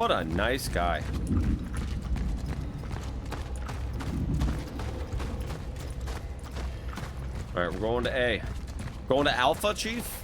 What a nice guy. All right, we're going to A. Going to Alpha, Chief?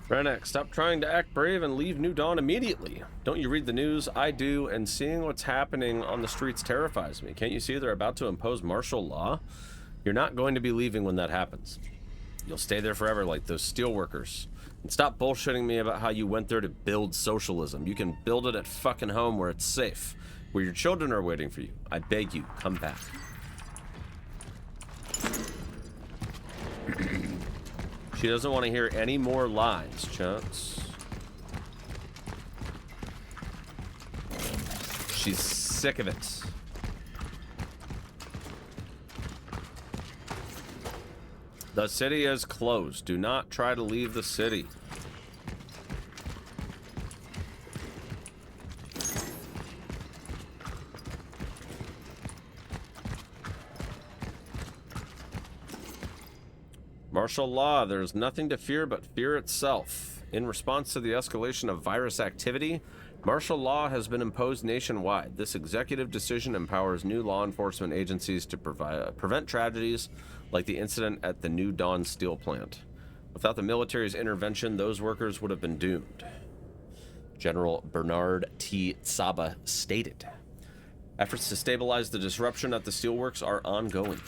Rennek, stop trying to act brave and leave New Dawn immediately. Don't you read the news? I do, and seeing what's happening on the streets terrifies me. Can't you see they're about to impose martial law? You're not going to be leaving when that happens. You'll stay there forever like those steelworkers. And stop bullshitting me about how you went there to build socialism. You can build it at fucking home where it's safe, where your children are waiting for you. I beg you, come back. She doesn't want to hear any more lies, Chunks. She's sick of it. The city is closed. Do not try to leave the city. Martial law, there's nothing to fear but fear itself. In response to the escalation of virus activity, martial law has been imposed nationwide. This executive decision empowers new law enforcement agencies to prevent tragedies like the incident at the New Dawn steel plant. Without the military's intervention, those workers would have been doomed. General Bernard T. Saba stated. Efforts to stabilize the disruption at the steelworks are ongoing.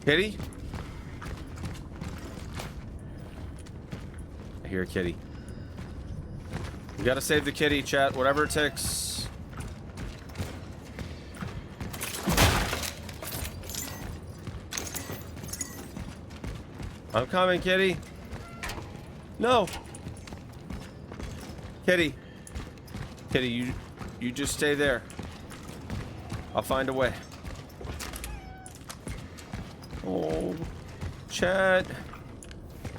Kitty? I hear a kitty. We gotta save the kitty, chat. Whatever it takes. I'm coming, kitty. No. Kitty. Kitty, you just stay there. I'll find a way. Oh, Chet.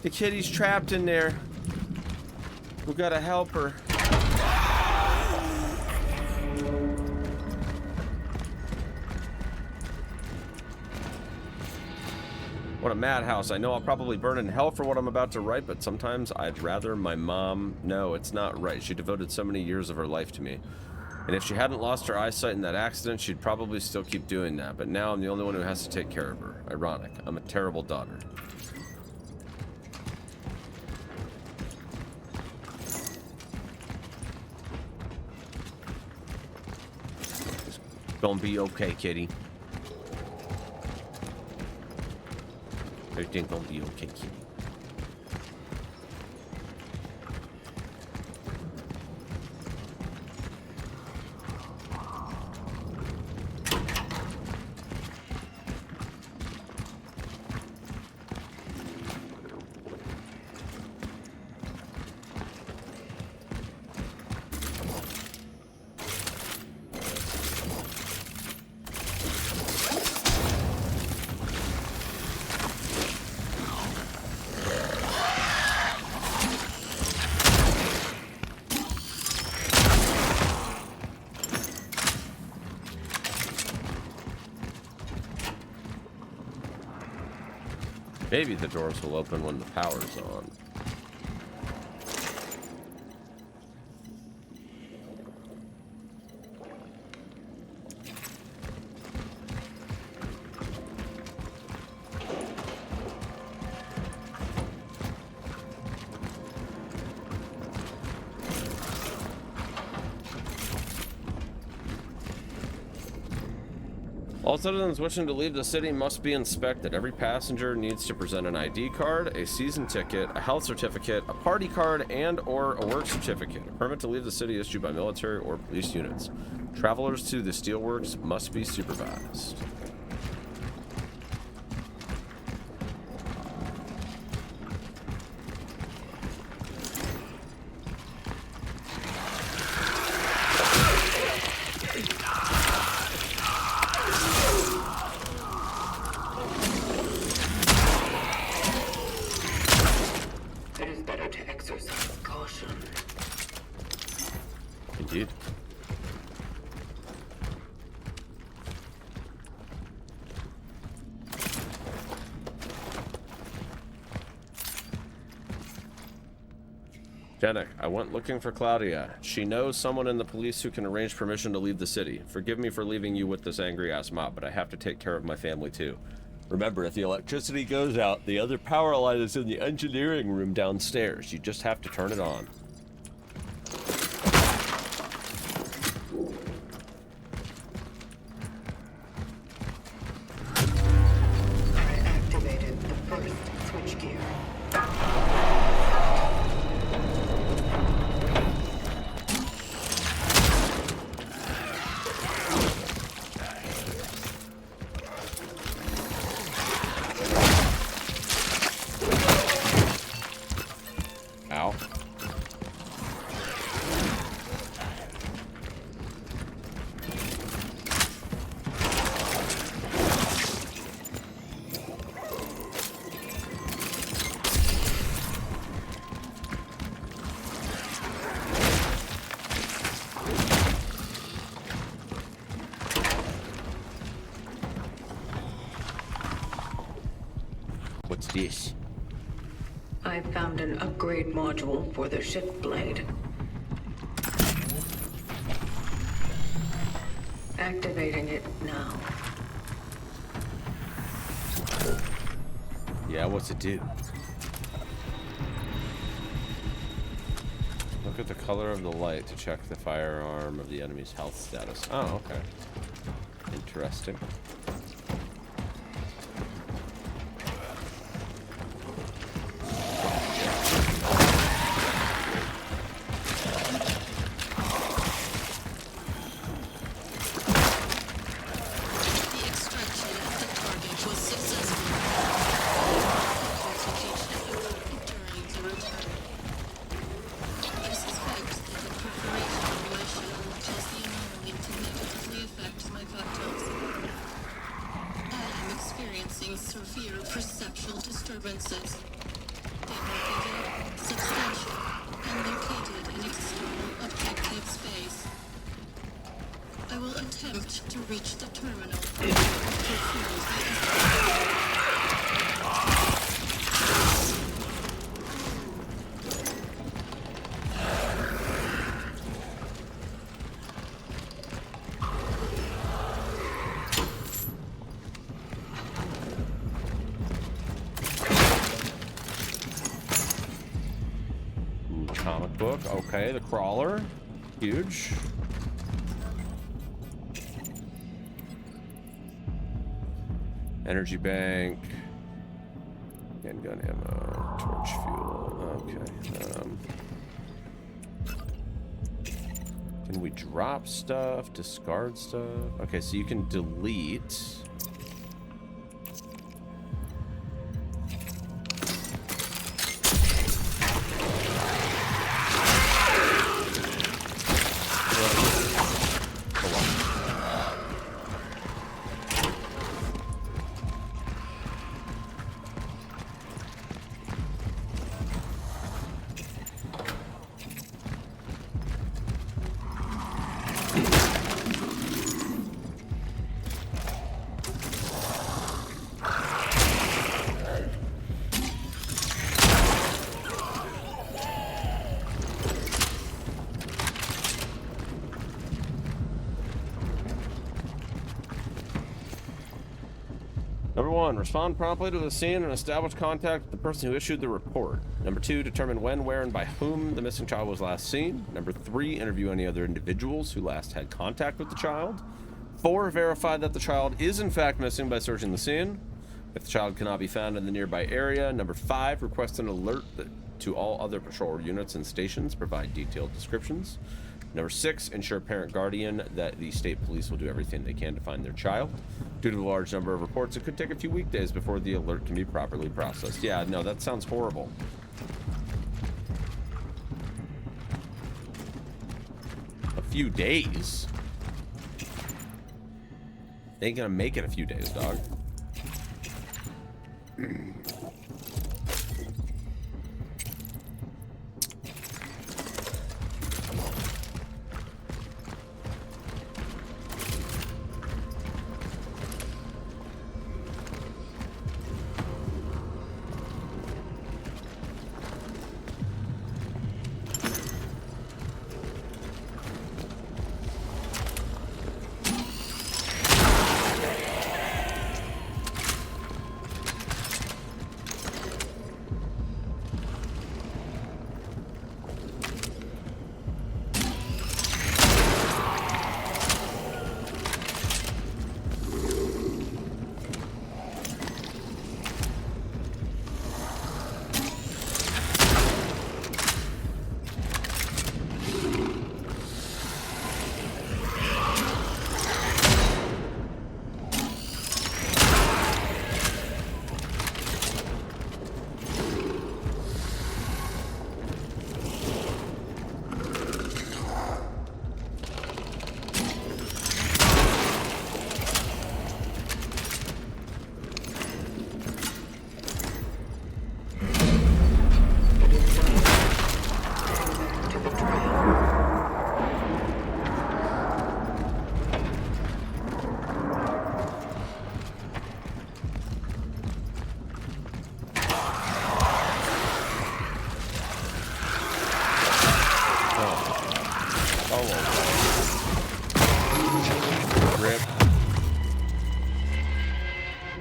The kitty's trapped in there. We gotta help her. What a madhouse. I know I'll probably burn in hell for what I'm about to write, but sometimes I'd rather my mom... No, it's not right. She devoted so many years of her life to me. And if she hadn't lost her eyesight in that accident, she'd probably still keep doing that. But now I'm the only one who has to take care of her. Ironic. I'm a terrible daughter. It's gonna be okay, kitty. Everything's gonna be okay, kitty. Maybe the doors will open when the power's on. All citizens wishing to leave the city must be inspected. Every passenger needs to present an ID card, a season ticket, a health certificate, a party card, and/or a work certificate. A permit to leave the city issued by military or police units. Travelers to the steelworks must be supervised. Indeed. Janek, I went looking for Claudia. She knows someone in the police who can arrange permission to leave the city. Forgive me for leaving you with this angry-ass mob, but I have to take care of my family too. Remember, if the electricity goes out, the other power line is in the engineering room downstairs. You just have to turn it on. What's this? I found an upgrade module for the shift blade. Activating it now. Yeah, what's it do? Look at the color of the light to check the firearm of the enemy's health status. Oh, okay. Interesting. My factor. experiencing severe perceptual disturbances. Demarcated, substantial, and located in external objective space. I will attempt to reach the terminal. Comic book. Okay, the crawler. Huge. Energy bank. Handgun ammo. Torch fuel. Okay. Can we drop stuff? Discard stuff? Okay, so you can delete. Number 1, respond promptly to the scene and establish contact with the person who issued the report. Number 2, determine when, where, and by whom the missing child was last seen. Number 3, interview any other individuals who last had contact with the child. 4, verify that the child is in fact missing by searching the scene. If the child cannot be found in the nearby area. Number 5, request an alert to all other patrol units and stations. Provide detailed descriptions. Number 6, ensure parent guardian that the state police will do everything they can to find their child. Due to the large number of reports, it could take a few weekdays before the alert can be properly processed. Yeah, no, that sounds horrible. A few days? They ain't gonna make it a few days, dog.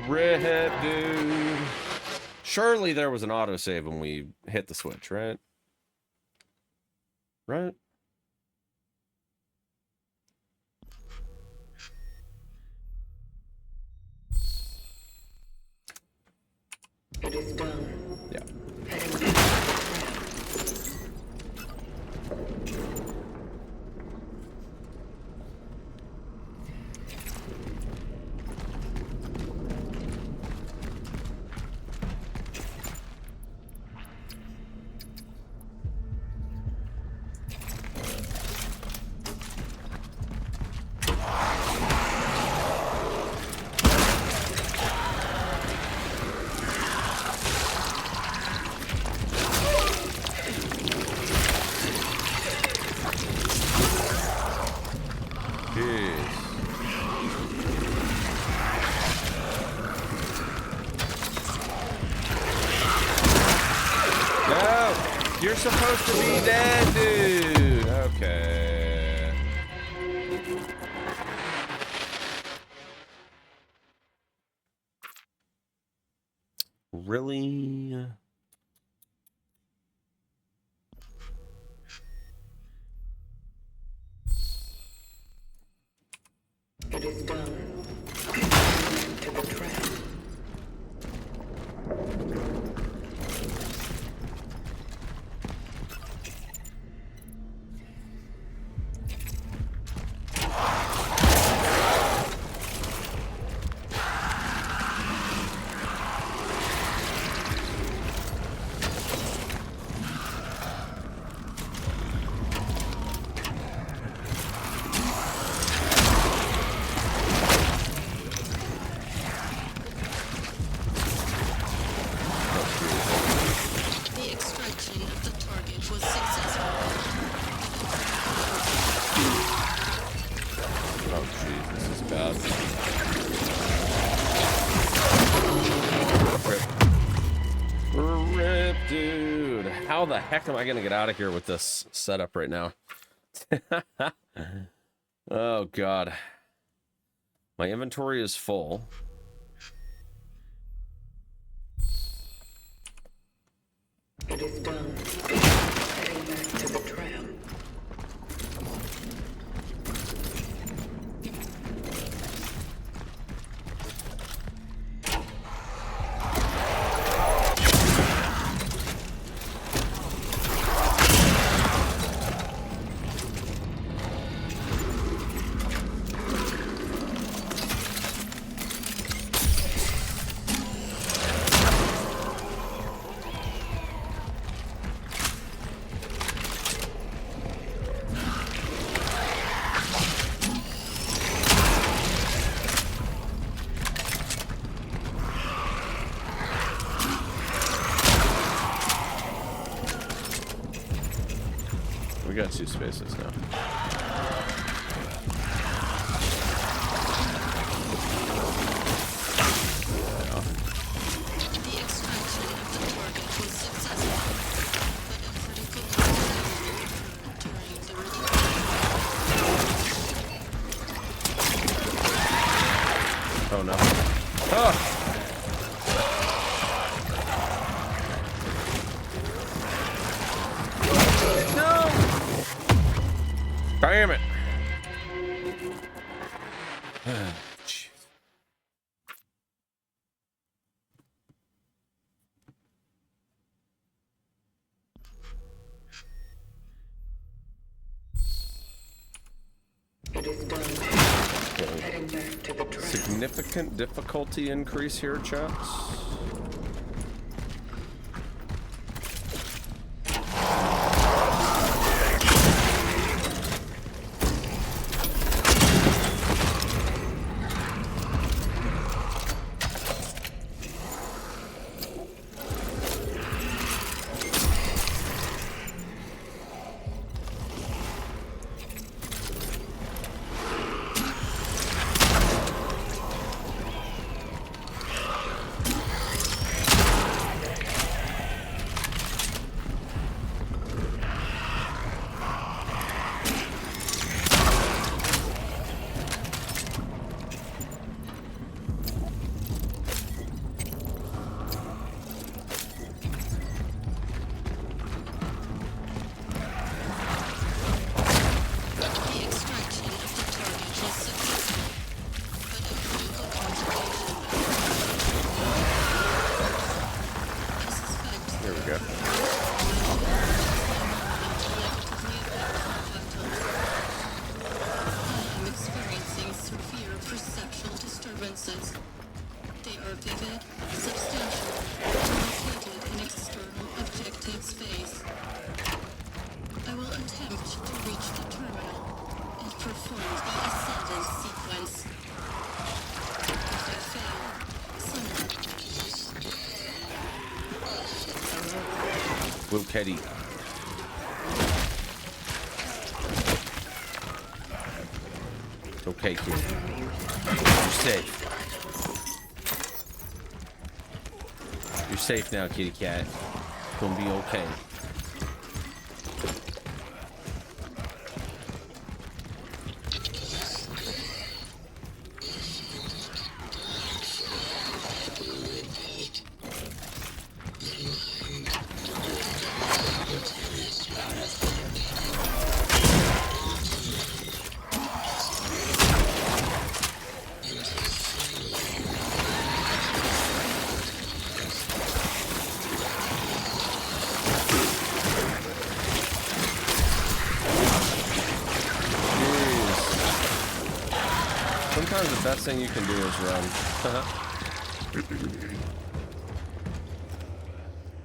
Rip, dude. Surely there was an autosave when we hit the switch, right? Right? It is done. Yeah. Heading back to the trap. supposed to be dead, dude. Okay. Really? It is done. To the trap. The extraction of the target was successful. Oh, jeez, this is bad. Rip, dude. How the heck am I gonna get out of here with this setup right now? Oh, God. My inventory is full. It is done. Heading back to the tram. We got 2 spaces now. The extraction of the target was successful, but a critical failure occurred during the retrieval. Oh, no. Oh! Damn it. Jeez. It is done. Heading back to the tram. Significant difficulty increase here, chaps. Will Keddy. Okay, kid. You're safe. You're safe now, kitty cat. It's gonna be okay. best thing you can do is run.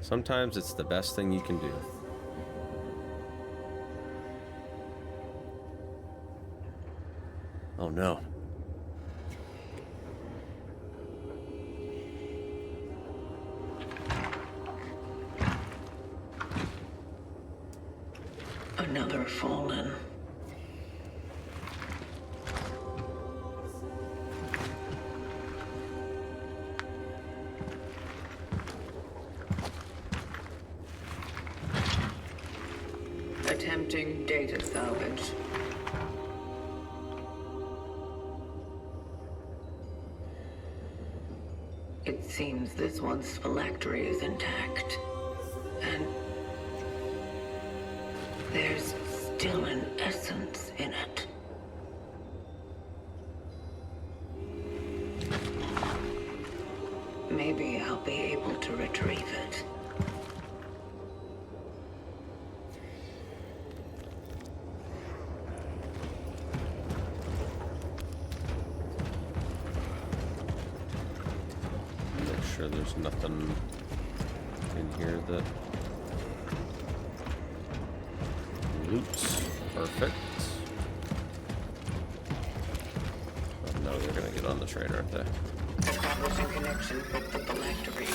Sometimes it's the best thing you can do. Oh no. Another fallen. Attempting data salvage. It seems this one's phylactery is intact. And there's still an essence in it. Maybe I'll be able to retrieve it. Make sure there's nothing in here that loops. Perfect. Oh no, they're gonna get on the train, aren't they? Establishing connection with the phylactery.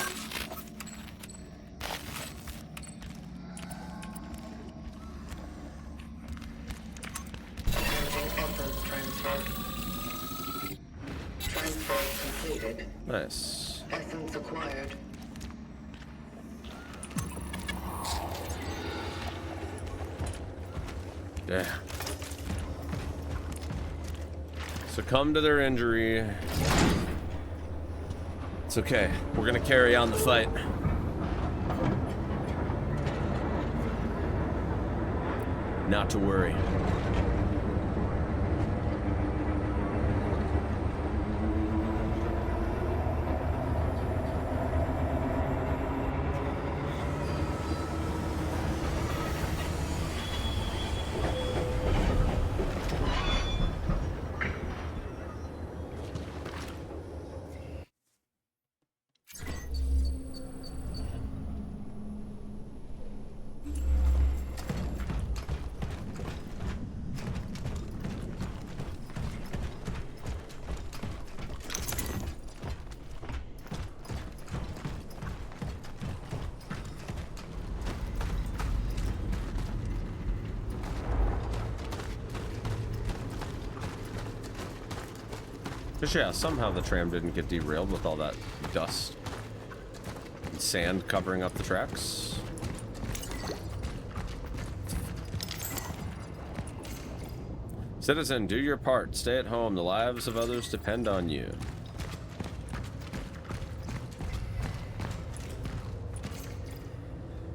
Attempting essence transfer. Transfer completed. Nice. Essence acquired. Yeah. Succumb to their injury. It's okay. We're gonna carry on the fight. Not to worry. Because, yeah, somehow the tram didn't get derailed with all that dust and sand covering up the tracks. Citizen, do your part. Stay at home. The lives of others depend on you.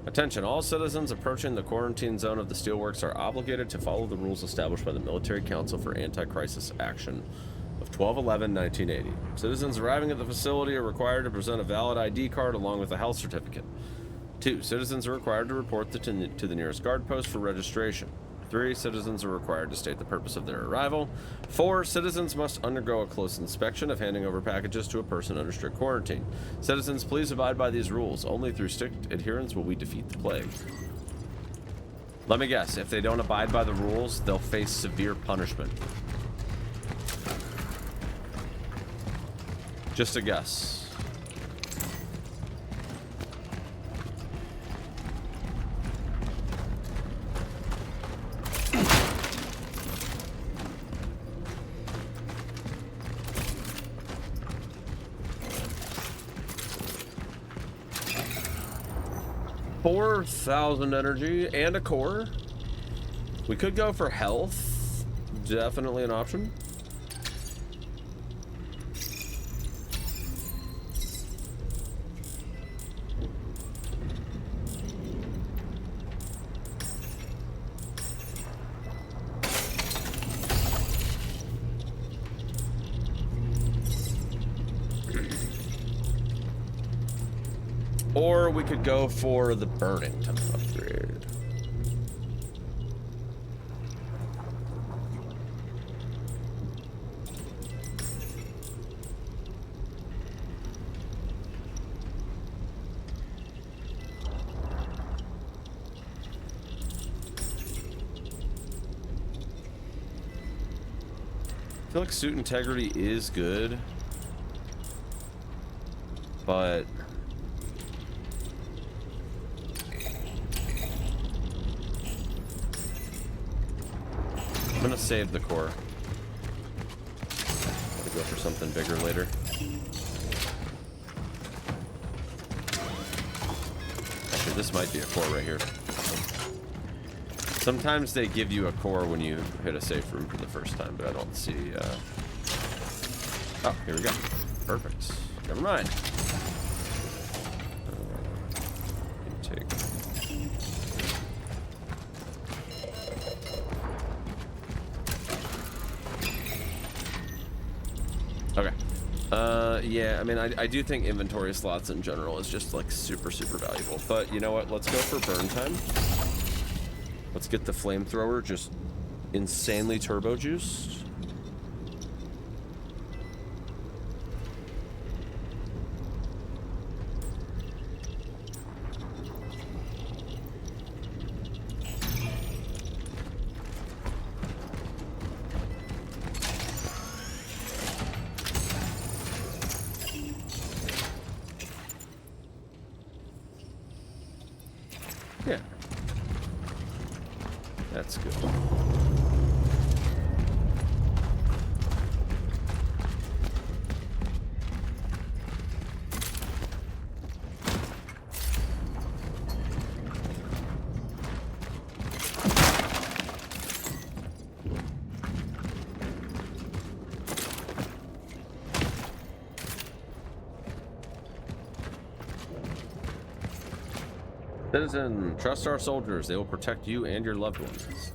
Attention, all citizens approaching the quarantine zone of the steelworks are obligated to follow the rules established by the Military Council for Anti-Crisis Action of 12/11/1980. Citizens arriving at the facility are required to present a valid ID card along with a health certificate. 2. Citizens are required to report to the nearest guard post for registration. 3. Citizens are required to state the purpose of their arrival. 4. Citizens must undergo a close inspection of handing over packages to a person under strict quarantine. Citizens, please abide by these rules. Only through strict adherence will we defeat the plague. Let me guess, if they don't abide by the rules, they'll face severe punishment. Just a guess. $4,000 energy and a core. We could go for health. Definitely an option. Or we could go for the Burnington upgrade. feel like suit integrity is good, but I'm gonna save the core. Gotta go for something bigger later. Actually, this might be a core right here. Sometimes they give you a core when you hit a safe room for the first time, but I don't see... Oh, here we go. Perfect. Never mind. Take... Okay. Yeah, I mean, I do think inventory slots in general is just, like, super, super valuable. But, you know what? Let's go for burn time. Let's get the flamethrower just insanely turbo juiced. Yeah. That's good. Citizen, trust our soldiers. They will protect you and your loved ones.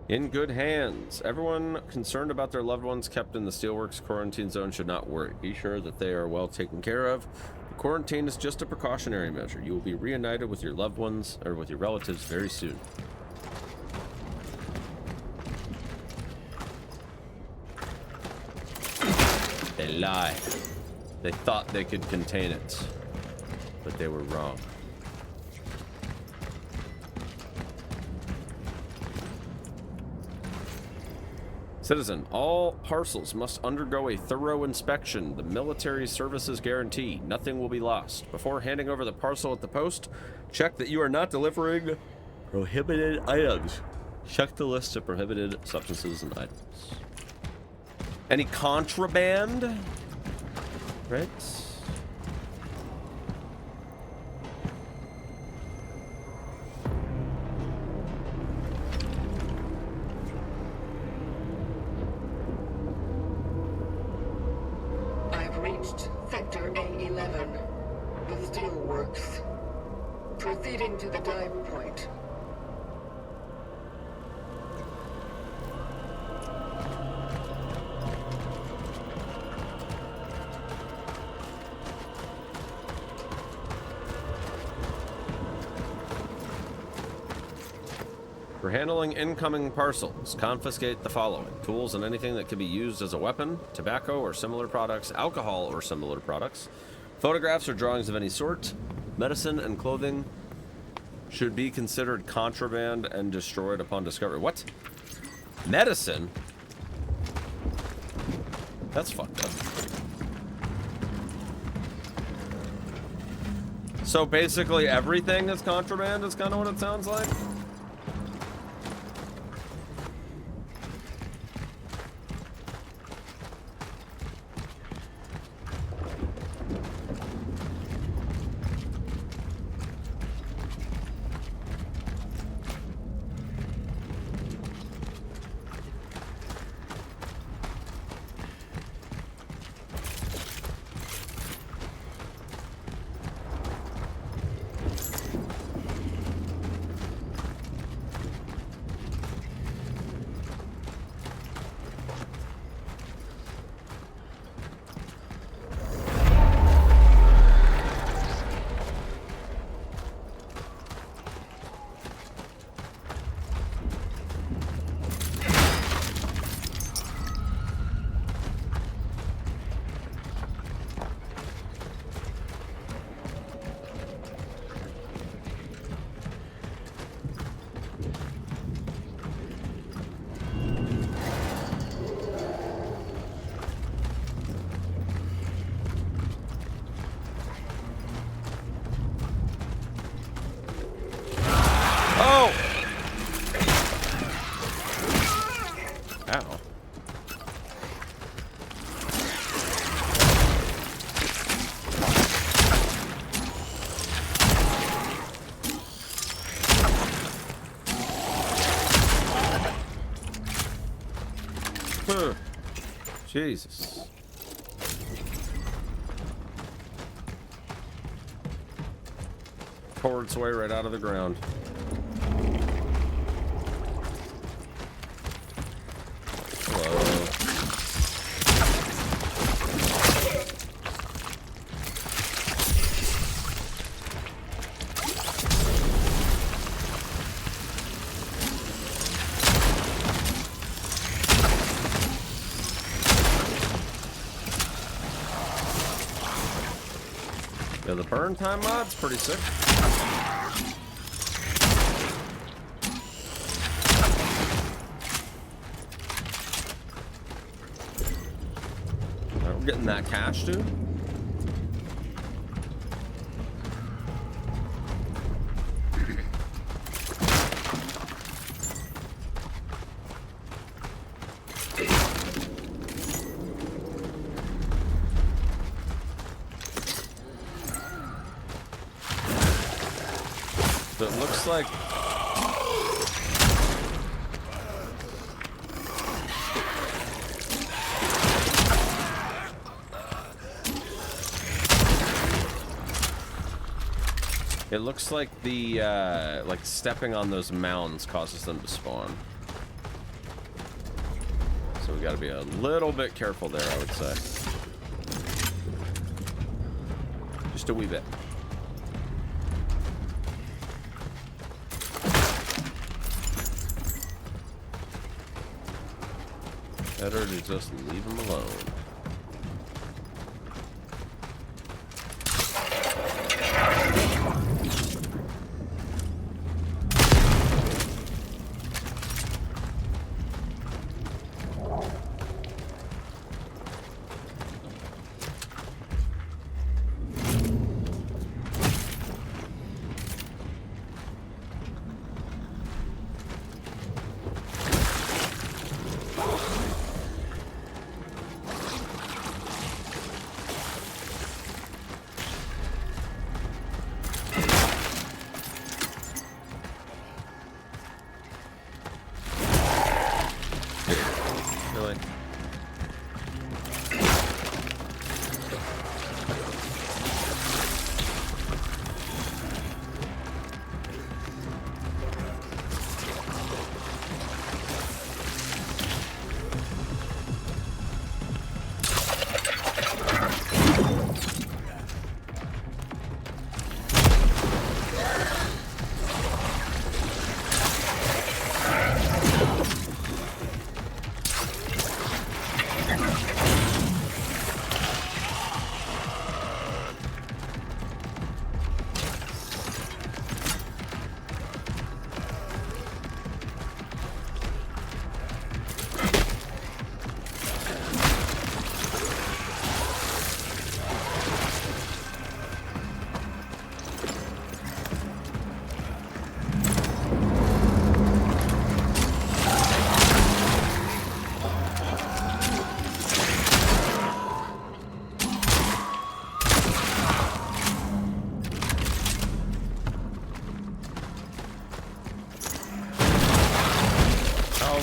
In good hands. Everyone concerned about their loved ones kept in the Steelworks quarantine zone should not worry. Be sure that they are well taken care of. The quarantine is just a precautionary measure. You will be reunited with your loved ones or with your relatives very soon. They lied. They thought they could contain it, but they were wrong. Citizen, all parcels must undergo a thorough inspection. The military services guarantee nothing will be lost. Before handing over the parcel at the post, check that you are not delivering prohibited items. Check the list of prohibited substances and items. Any contraband? Right? I've reached Sector A11. The Steelworks. Proceeding to the dive point. For handling incoming parcels, confiscate the following: tools and anything that can be used as a weapon, tobacco or similar products, alcohol or similar products, photographs or drawings of any sort, medicine and clothing should be considered contraband and destroyed upon discovery. What? Medicine? That's fucked up. So basically everything is contraband is kind of what it sounds like? Jesus. Poured its way right out of the ground. Hello. Yeah, the burn time mod's pretty sick. Alright, we're getting that cash, dude. So it looks like the like stepping on those mounds causes them to spawn. So we got to be a little bit careful there, I would say. Just a wee bit. Better to just leave them alone. Really?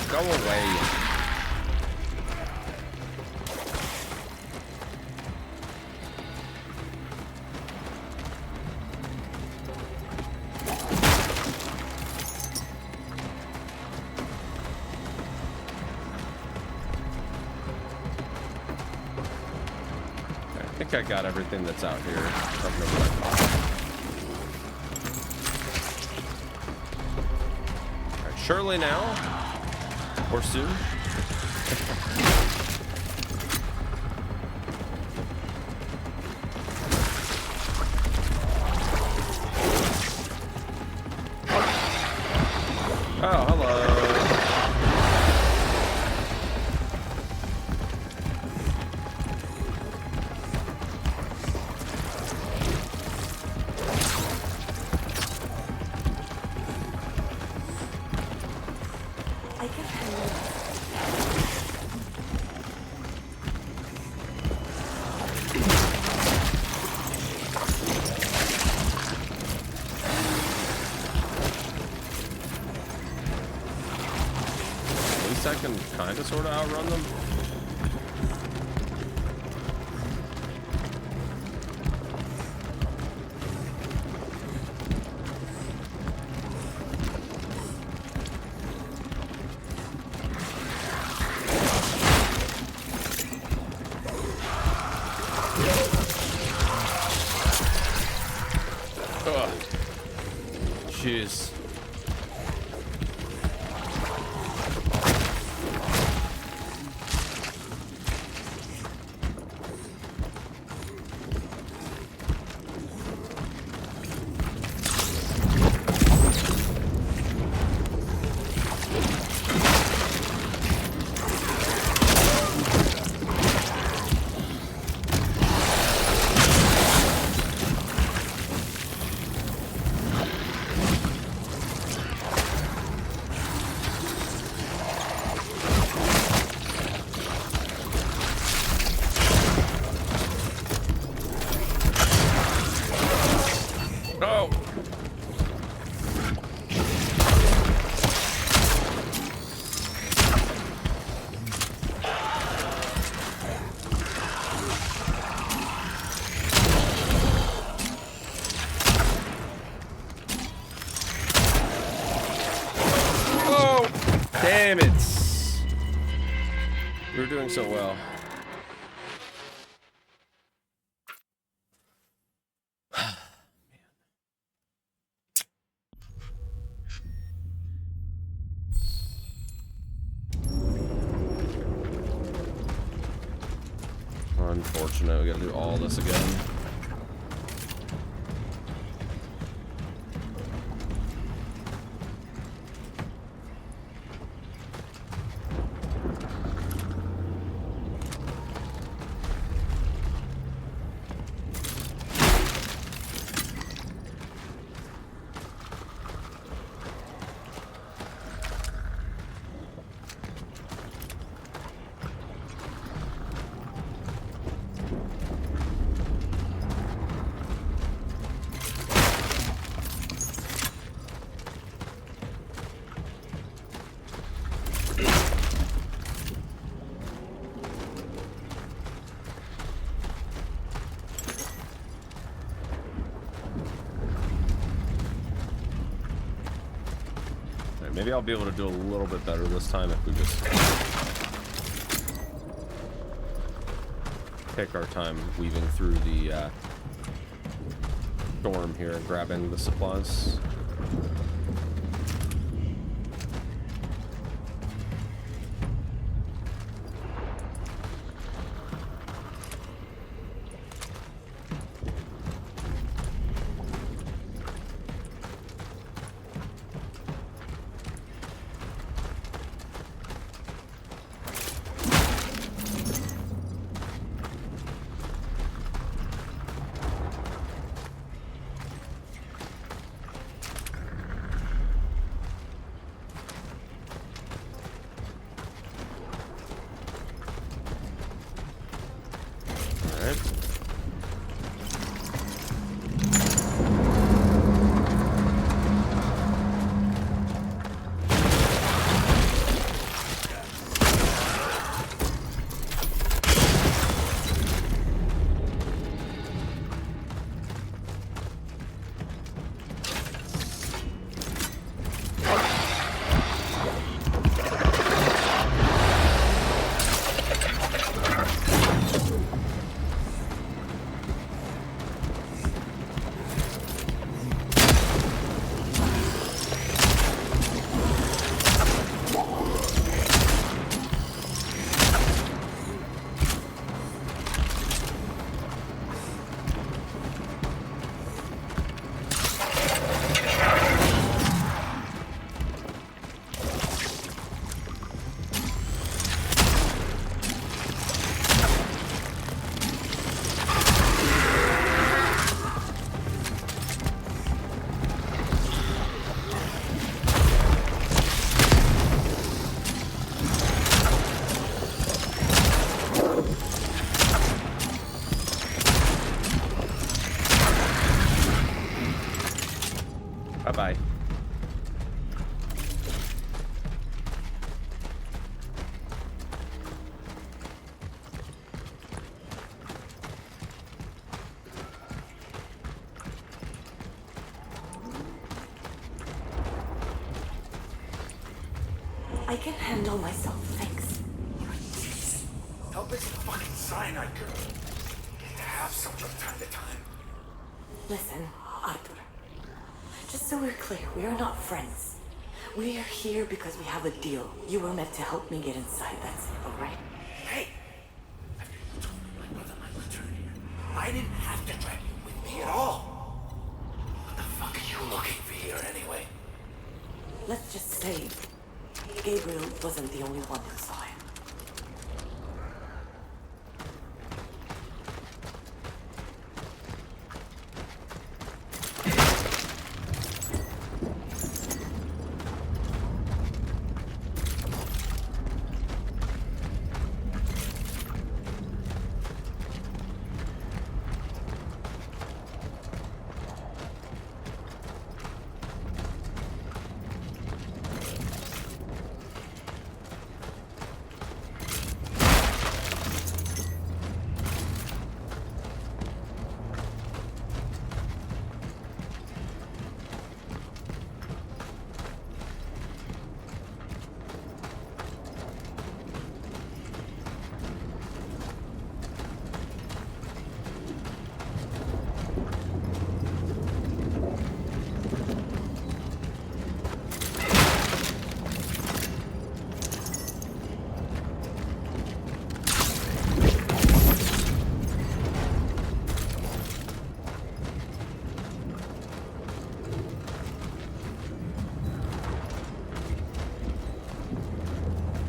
Go away. I think I got everything that's out here. Alright, surely now. Or soon. Oh, hello. least I can kind of sort of outrun them. Jeez. Damn it! We were doing so well. Unfortunate, we gotta do all this again. Maybe I'll be able to do a little bit better this time if we just take our time weaving through the storm here and grabbing the supplies. I can handle myself, thanks. Help is a fucking cyanide girl. Have some from time to time. Listen, Arthur. Just so we're clear, we are not friends. We are here because we have a deal. You were meant to help me get inside, that's it, alright? Hey! After you told me my brother might return here, I didn't have to drag you with me at all. What the fuck are you looking for here anyway? Let's just say Gabriel wasn't the only one who saw him.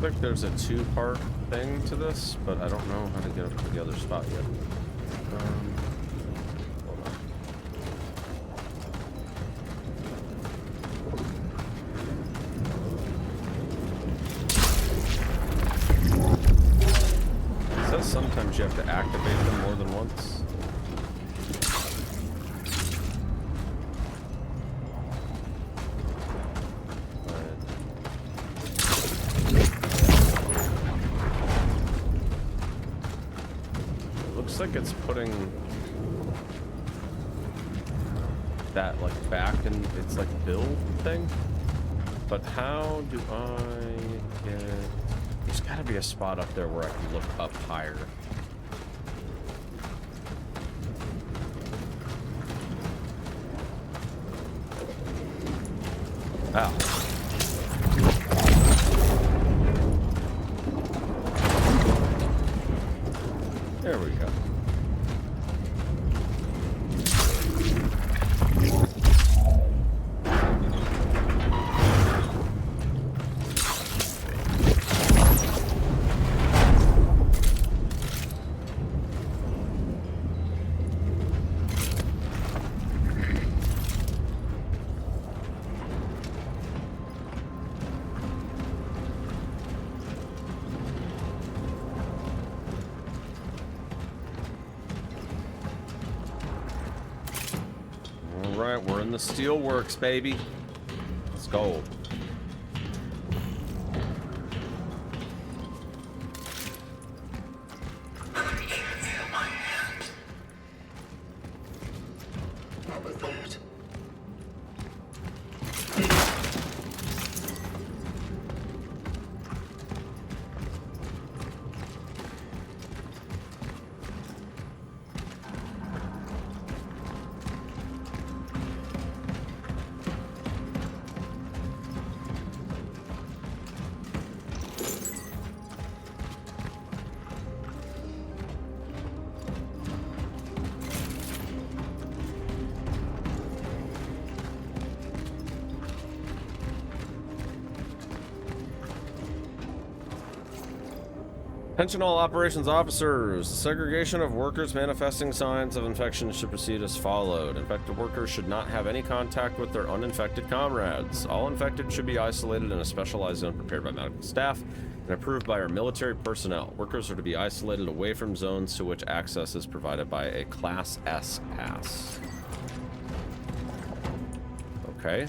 Looks like there's a two-part thing to this, but I don't know how to get up to the other spot yet. Hold on. It says sometimes you have to activate them more than once. Like it's putting that like back in its like build thing, but how do I get? There's got to be a spot up there where I can look up higher. Ow. There we go. Alright, we're in the steelworks, baby. Let's go. What was that? Attention all operations officers. Segregation of workers manifesting signs of infection should proceed as followed. Infected workers should not have any contact with their uninfected comrades. All infected should be isolated in a specialized zone prepared by medical staff and approved by our military personnel. Workers are to be isolated away from zones to which access is provided by a Class S pass. Okay.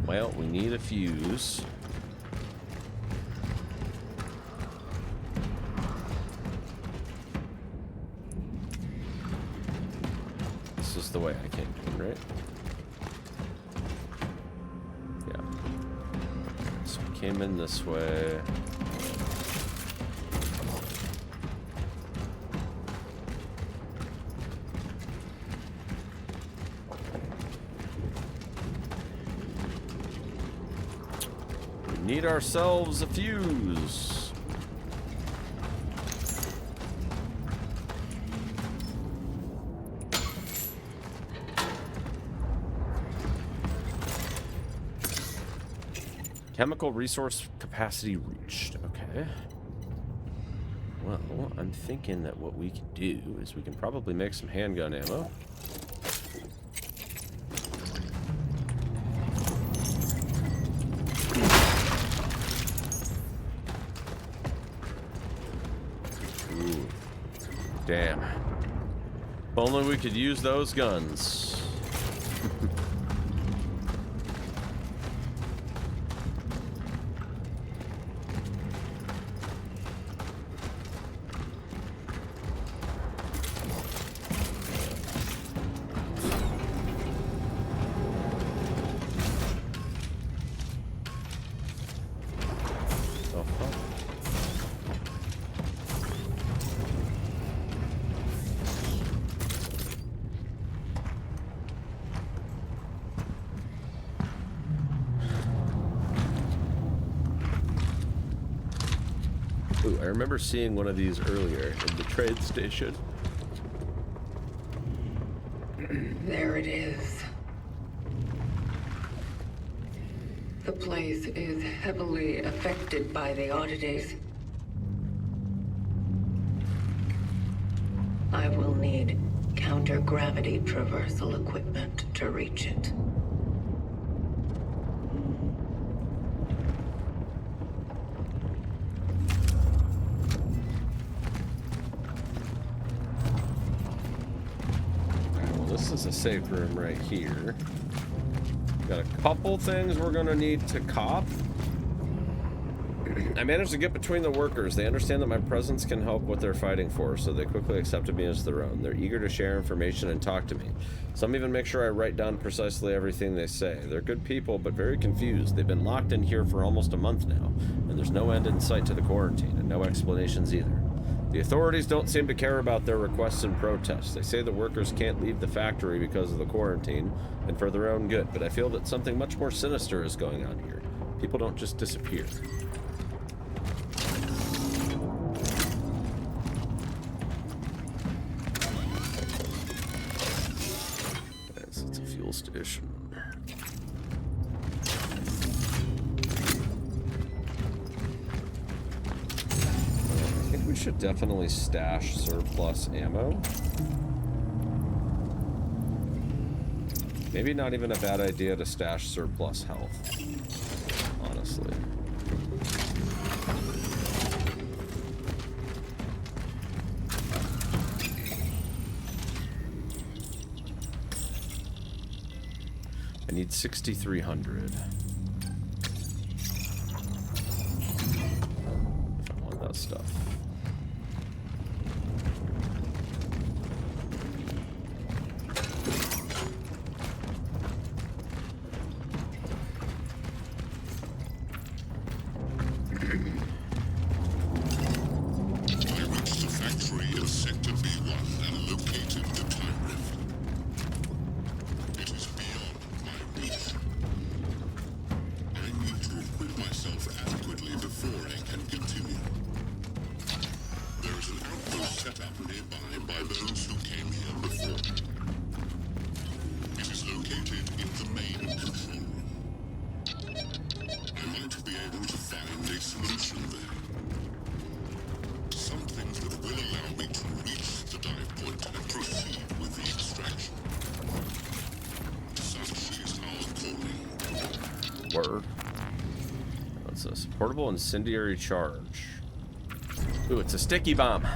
Well, we need a fuse. This is the way I came in, right? Yeah. So we came in this way. Need ourselves a fuse. Chemical resource capacity reached. Okay. Well, I'm thinking that what we can do is we can probably make some handgun ammo. Damn. If only we could use those guns. Ooh, I remember seeing one of these earlier in the trade station. There it is. The place is heavily affected by the oddities. I will need counter-gravity traversal equipment to reach it. This is a safe room right here. Got a couple things we're gonna need to cop. I managed to get between the workers. They understand that my presence can help what they're fighting for, so they quickly accepted me as their own. They're eager to share information and talk to me. Some even make sure I write down precisely everything they say. They're good people, but very confused. They've been locked in here for almost a month now, and there's no end in sight to the quarantine, and no explanations either. The authorities don't seem to care about their requests and protests. They say the workers can't leave the factory because of the quarantine and for their own good, but I feel that something much more sinister is going on here. People don't just disappear. Yes, it's a fuel station. We should definitely stash surplus ammo. Maybe not even a bad idea to stash surplus health, honestly. I need 6,300. If I want that stuff. What's this? Portable incendiary charge. Ooh, it's a sticky bomb.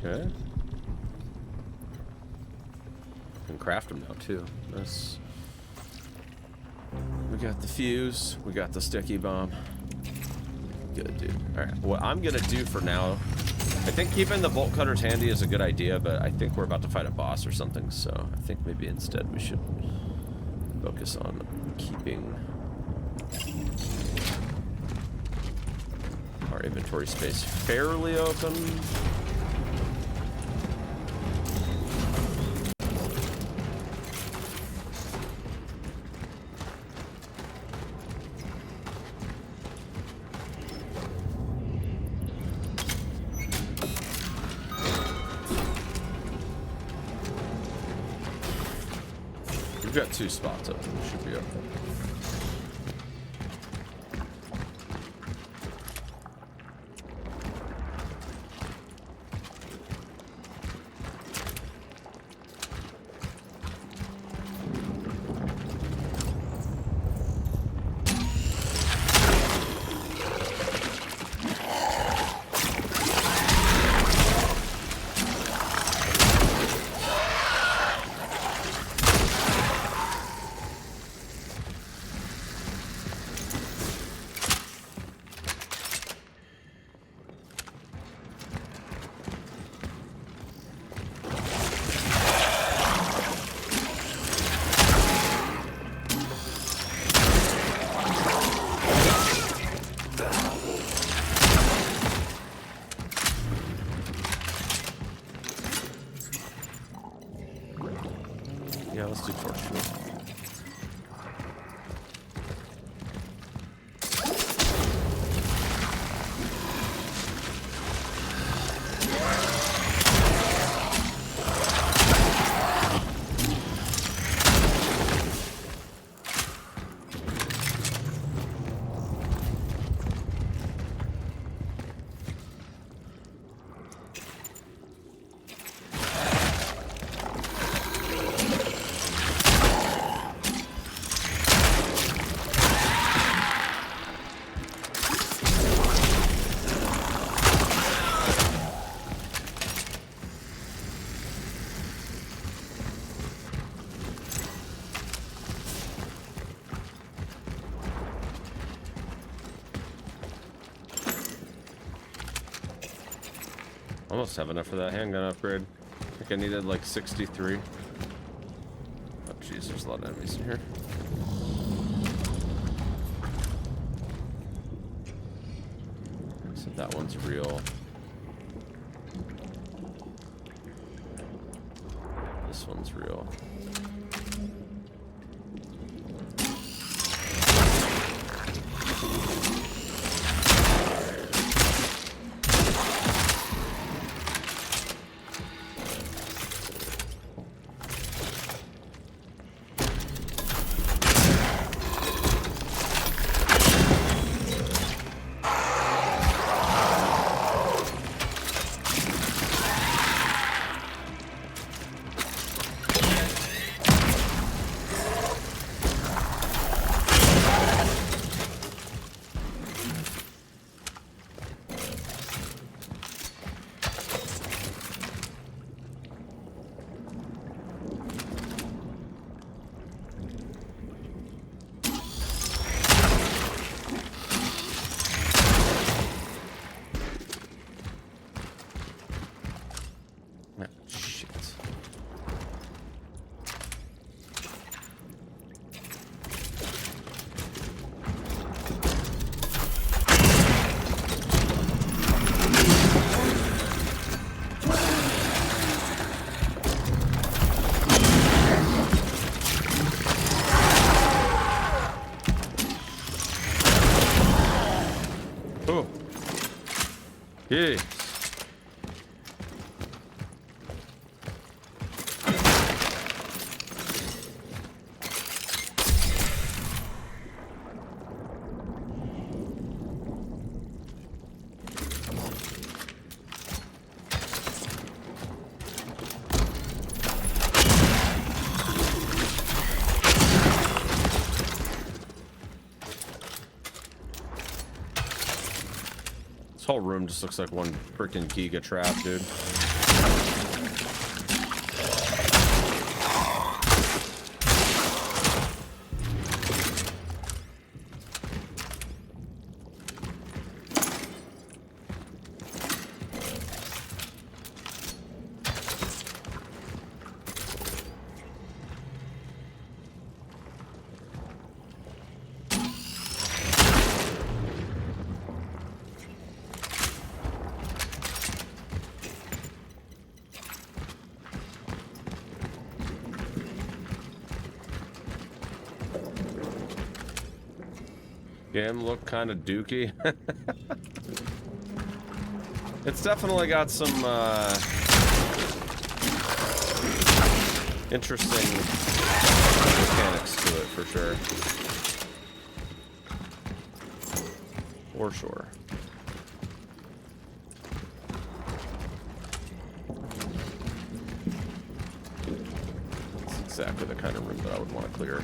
Okay. Can craft them now too. Nice. We got the fuse. We got the sticky bomb. Good, dude. All right. What I'm gonna do for now, I think keeping the bolt cutters handy is a good idea, but I think we're about to fight a boss or something, so I think maybe instead we should focus on keeping our inventory space fairly open. We've got 2 spots open. We should be okay. Yeah, let's do torch fuel. Almost have enough for that handgun upgrade. I think I needed like 63. Oh jeez, there's a lot of enemies in here. So that one's real. This one's real. Yeah. whole room just looks like one freaking giga trap, dude. Game look kind of dookie. It's definitely got some interesting mechanics to it for sure. For sure. It's exactly the kind of room that I would want to clear.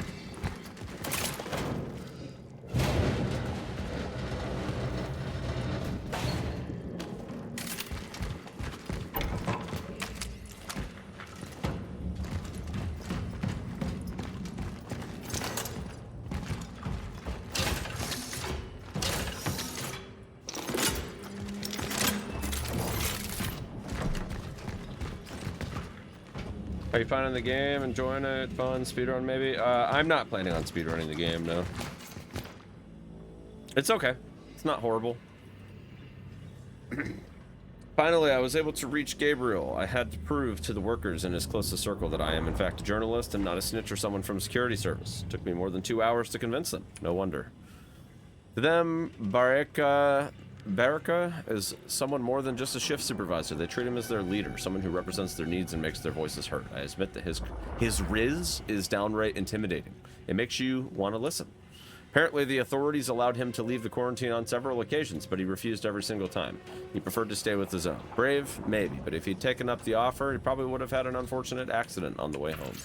Are you finding the game, enjoying it, fun, speedrun maybe? I'm not planning on speedrunning the game, no. It's okay. It's not horrible. Finally, I was able to reach Gabriel. I had to prove to the workers in his closest circle that I am in fact a journalist and not a snitch or someone from security service. Took me more than 2 hours to convince them. No wonder. To them, Baraka is someone more than just a shift supervisor. They treat him as their leader, someone who represents their needs and makes their voices heard. I admit that his riz is downright intimidating. It makes you want to listen. Apparently, the authorities allowed him to leave the quarantine on several occasions, but he refused every single time. He preferred to stay with his own. Brave? Maybe, but if he'd taken up the offer, he probably would have had an unfortunate accident on the way home.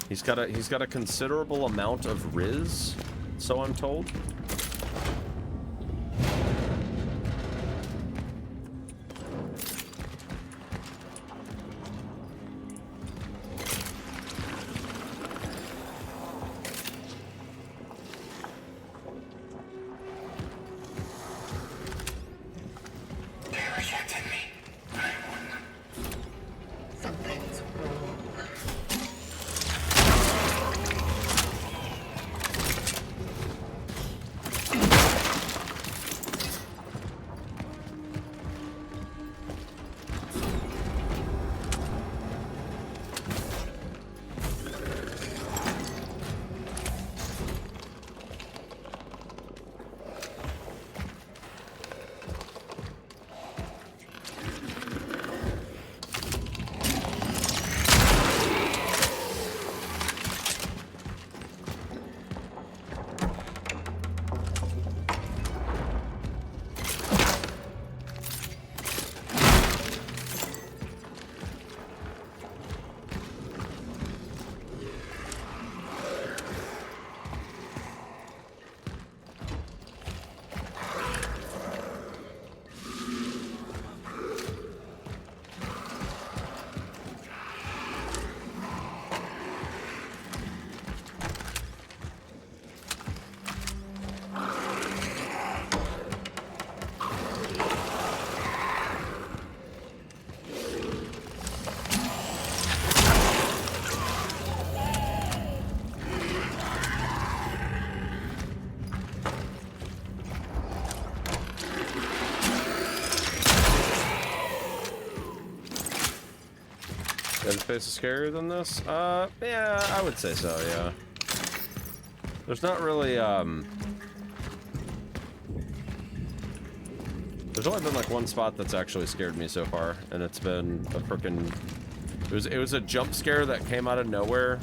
He's got a considerable amount of riz, so I'm told. Something's wrong. Dead's face is scarier than this? Yeah, I would say so, yeah. There's not really, there's only been like one spot that's actually scared me so far, and it's been a frickin'... It was a jump scare that came out of nowhere,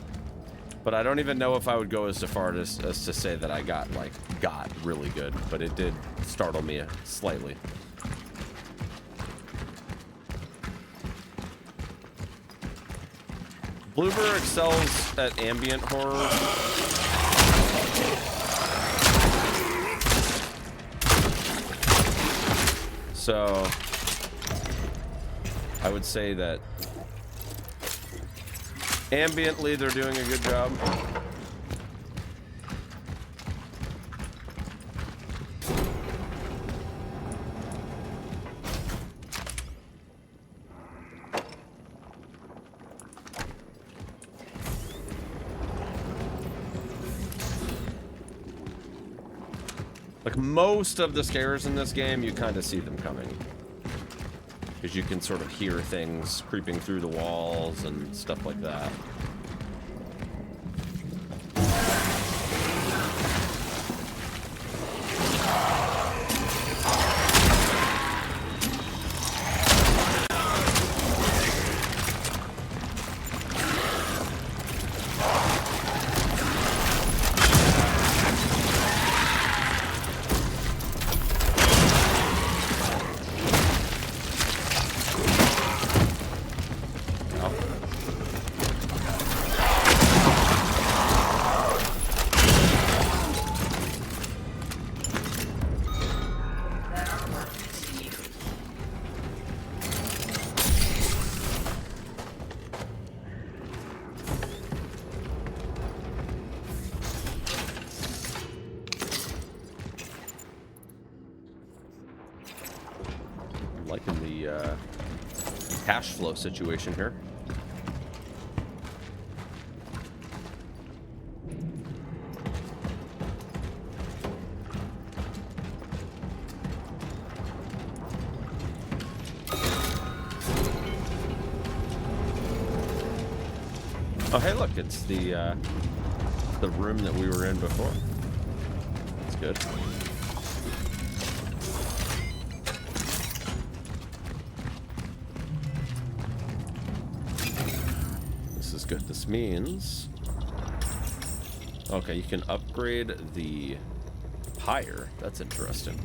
but I don't even know if I would go as far as to say that I got really good, but it did startle me slightly. Bloober excels at ambient horror So I would say that ambiently they're doing a good job. Like most of the scares in this game, you kind of see them coming. Because you can sort of hear things creeping through the walls and stuff like that. Cash flow situation here. Oh, hey, look, it's the room that we were in before. That's good. Good. This means okay, you can upgrade the pyre. That's interesting.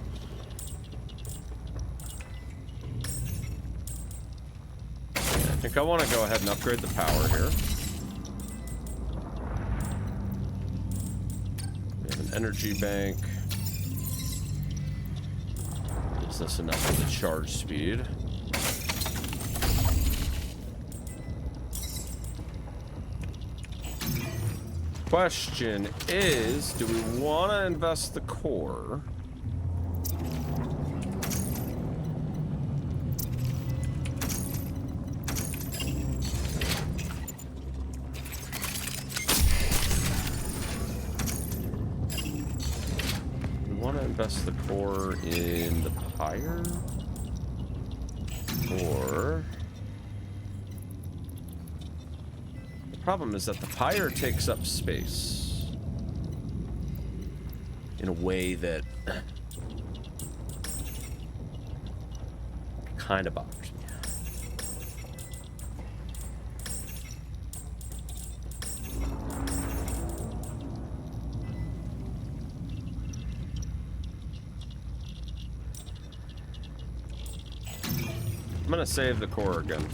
I think I want to go ahead and upgrade the power here. We have an energy bank. Gives us enough for the charge speed. Question is, do we want to invest the core? We want to invest the core in the pyre? Or... problem is that the pyre takes up space in a way that kind of bothers me. I'm gonna save the core again.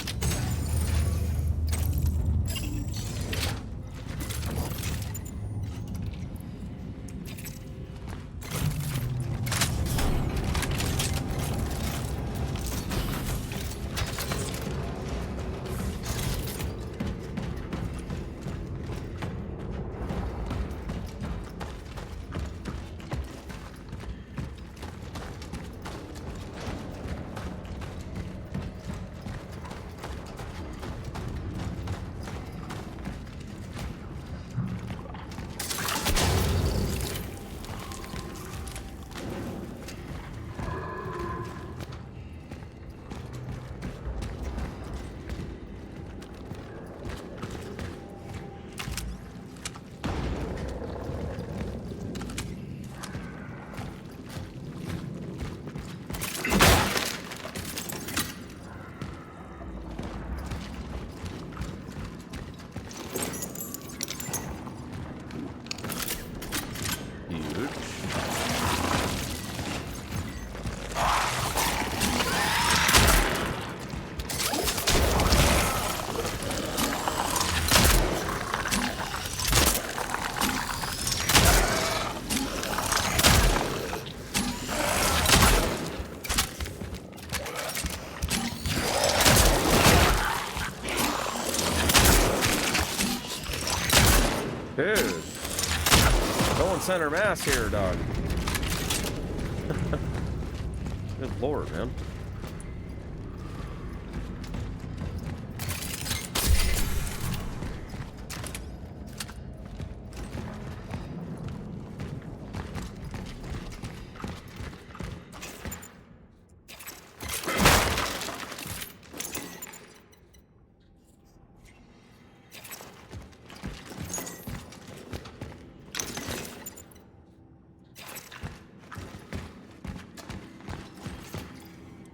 center mass here, dog. Good lord, man.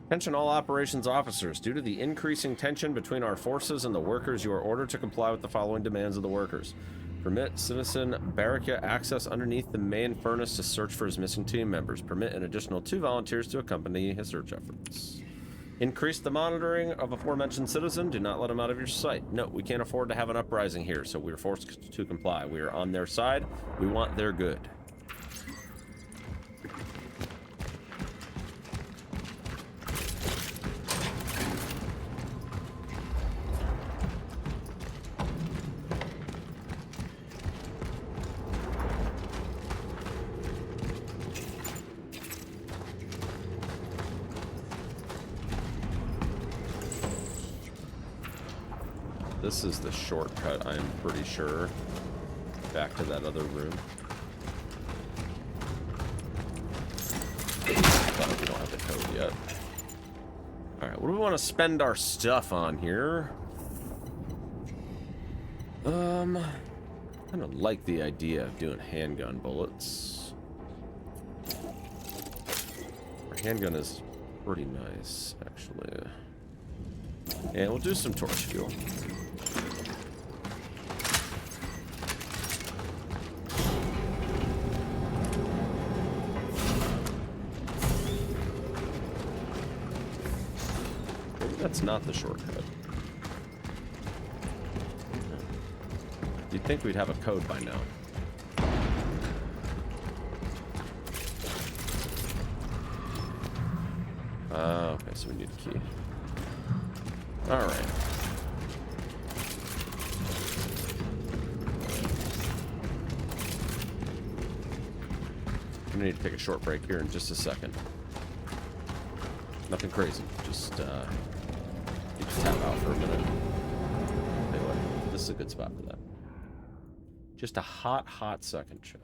Attention all operations officers. Due to the increasing tension between our forces and the workers, you are ordered to comply with the following demands of the workers. Permit citizen Baraka access underneath the main furnace to search for his missing team members. Permit an additional 2 volunteers to accompany his search efforts. Increase the monitoring of aforementioned citizen. Do not let him out of your sight. No, we can't afford to have an uprising here, so we are forced to comply. We are on their side. We want their good. This is the shortcut, I'm pretty sure. Back to that other room. But we don't have the code yet. Alright, what do we want to spend our stuff on here? I kind of like the idea of doing handgun bullets. Our handgun is pretty nice, actually. And we'll do some torch fuel. That's not the shortcut. You'd think we'd have a code by now. Okay, so we need a key. Alright. I'm gonna need to take a short break here in just a second. Nothing crazy, just tap out for a minute. Anyway, this is a good spot for that. Just a hot second, chat.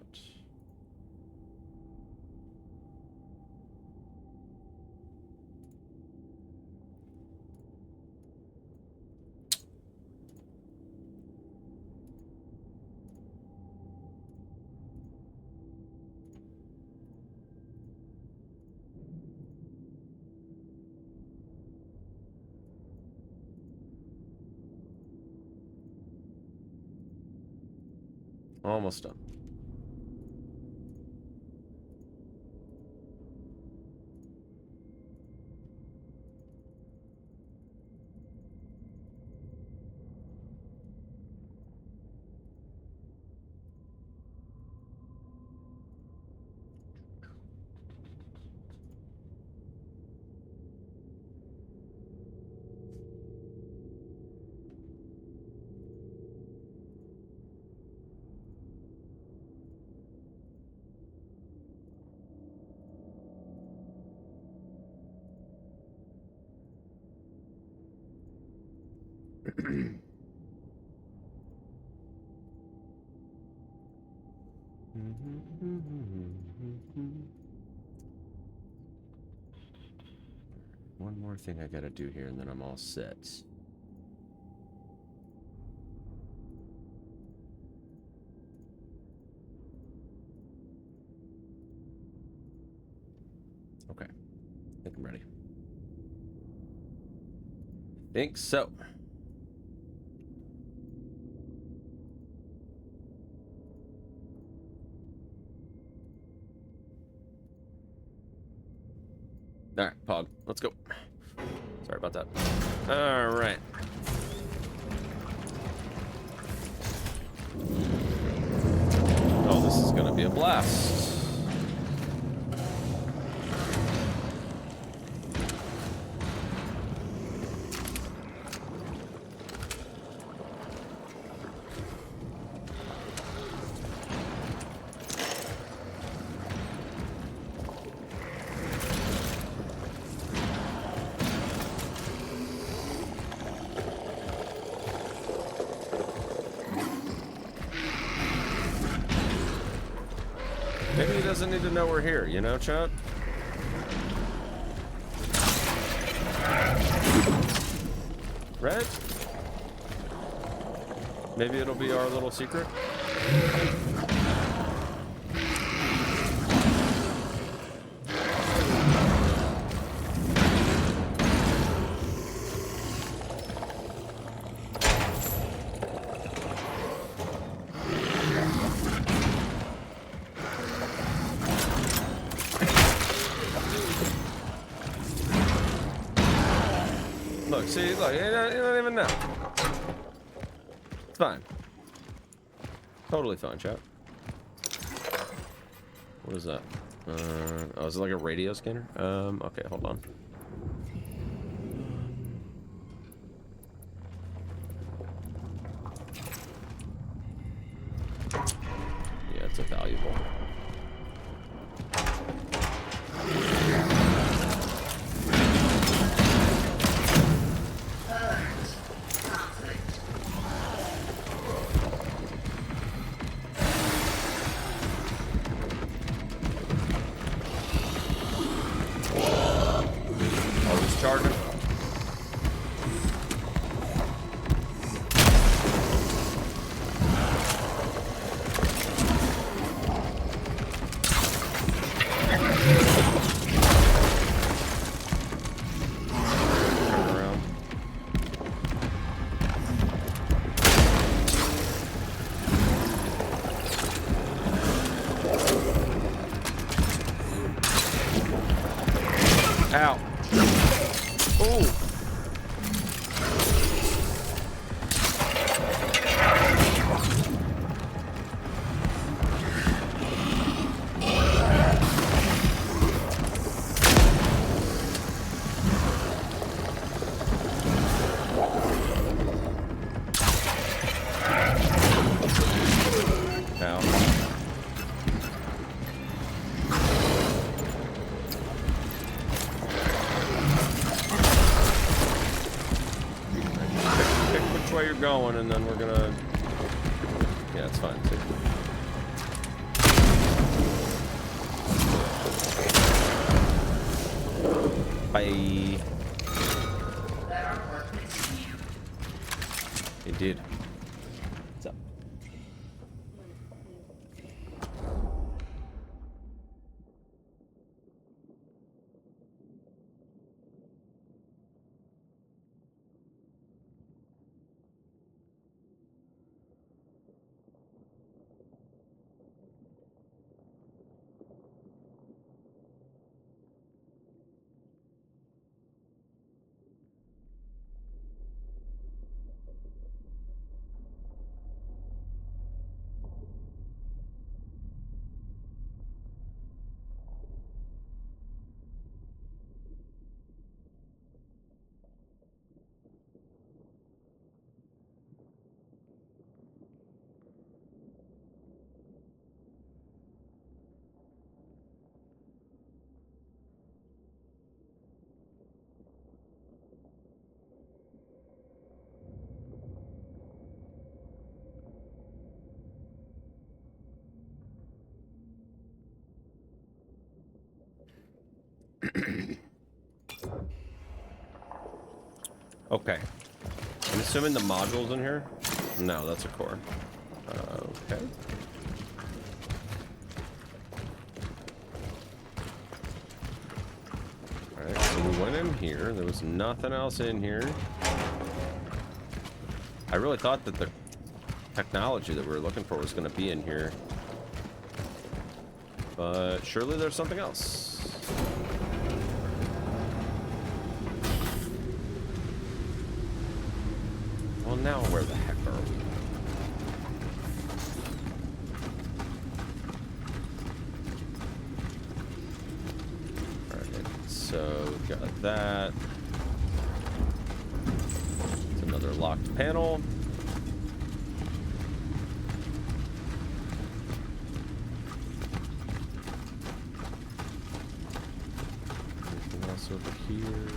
Almost done. One more thing I gotta do here and then I'm all set. Okay, I think I'm ready. Think so. All right, Pog, let's go. Sorry about that. All right. Oh, this is gonna be a blast. doesn't need to know we're here, you know, chat? Right? Maybe it'll be our little secret. Look, see, look, you don't even know. It's fine. Totally fine, chat. What is that? Oh, is it like a radio scanner? Okay, hold on. Yeah, it's a valuable. Ow. Ooh. Going, and then we're gonna, yeah, it's fine too. Bye. It did. What's up? Okay. I'm assuming the module's in here? No, that's a core. Okay. Alright, so we went in here. There was nothing else in here. I really thought that the technology that we were looking for was going to be in here. But surely there's something else. Well, now where the heck are we? Alright, so we've got that. It's another locked panel. Anything else over here?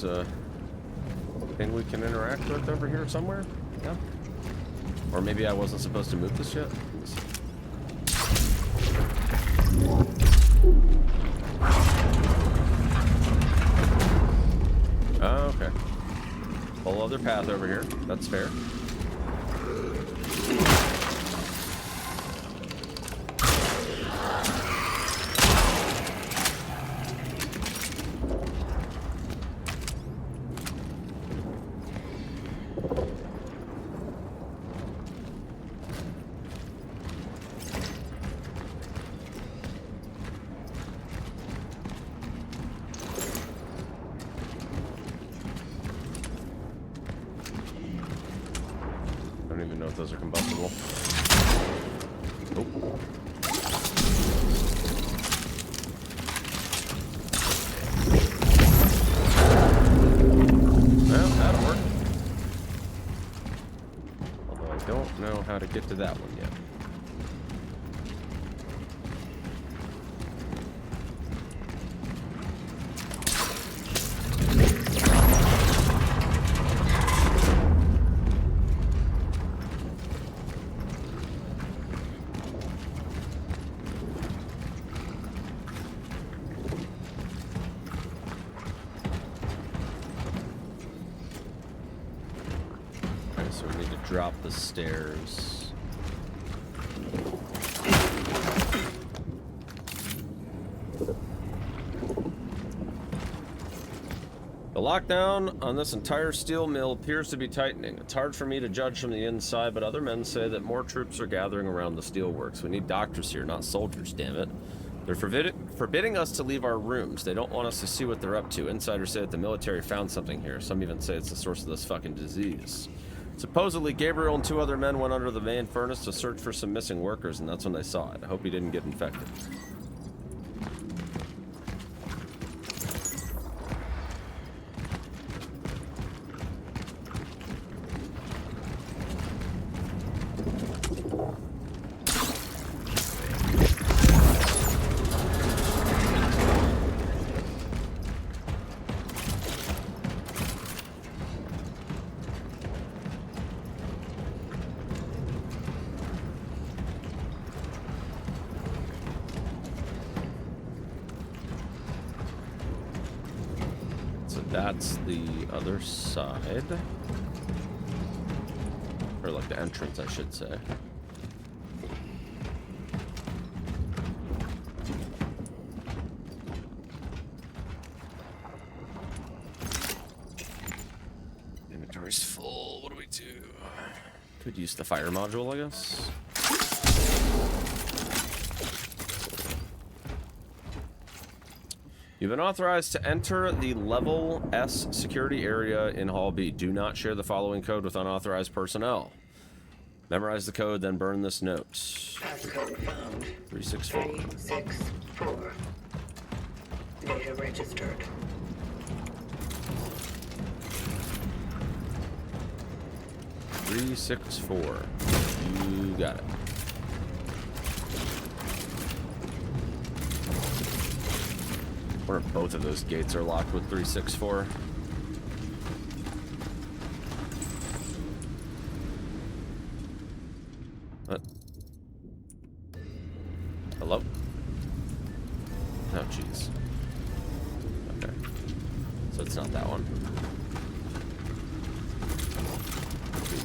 there's a thing we can interact with over here somewhere. Yeah. Or maybe I wasn't supposed to move this yet. Let's see. Oh, okay. Whole other path over here. That's fair. Those are combustible. Oh. Well, that'll work. Although I don't know how to get to that one yet. Drop the stairs. The lockdown on this entire steel mill appears to be tightening. It's hard for me to judge from the inside, but other men say that more troops are gathering around the steelworks. We need doctors here, not soldiers, damn it. They're forbidding us to leave our rooms. They don't want us to see what they're up to. Insiders say that the military found something here. Some even say it's the source of this fucking disease. Supposedly, Gabriel and 2 other men went under the main furnace to search for some missing workers, and that's when they saw it. I hope he didn't get infected. That's the other side. Or like the entrance, I should say. Inventory's full. What do we do? Could use the fire module, I guess. You've been authorized to enter the Level S security area in Hall B. Do not share the following code with unauthorized personnel. Memorize the code, then burn this note. Passcode found. 364. 364. Data registered. 364. You got it. I wonder if both of those gates are locked with 364. What? Hello? Oh, jeez. Okay. So it's not that one.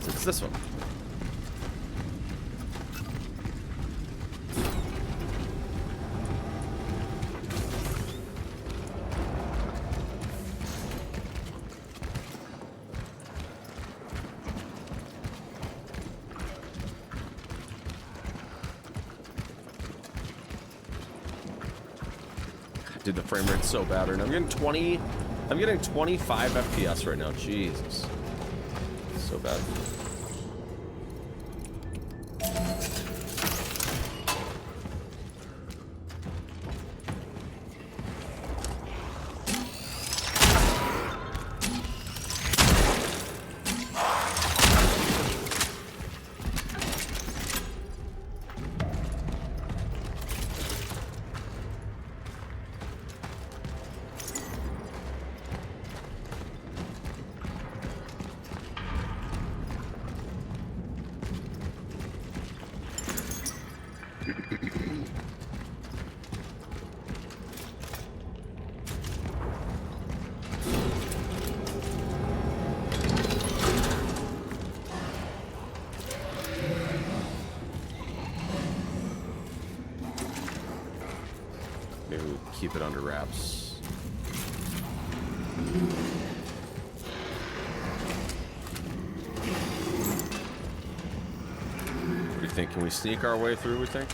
It's this one. Dude, the frame rate's so bad right now. I'm getting 25 FPS right now. Jesus. It's so bad. keep it under wraps. What do you think? Can we sneak our way through, we think?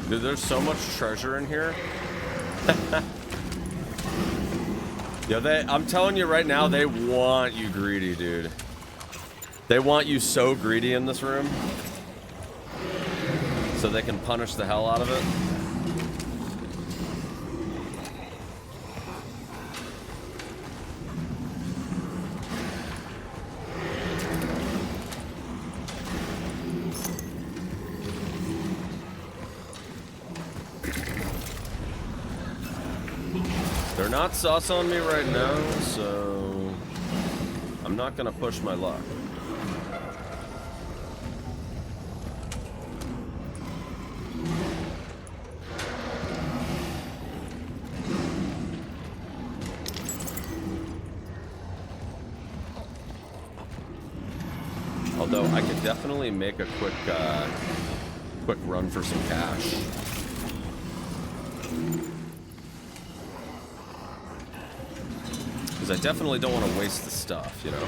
Dude, there's so much treasure in here. Yo, I'm telling you right now, they want you greedy, dude. They want you so greedy in this room. So they can punish the hell out of it. They're not sus on me right now, so I'm not gonna push my luck. Although I could definitely make a quick run for some cash. I definitely don't want to waste the stuff, you know?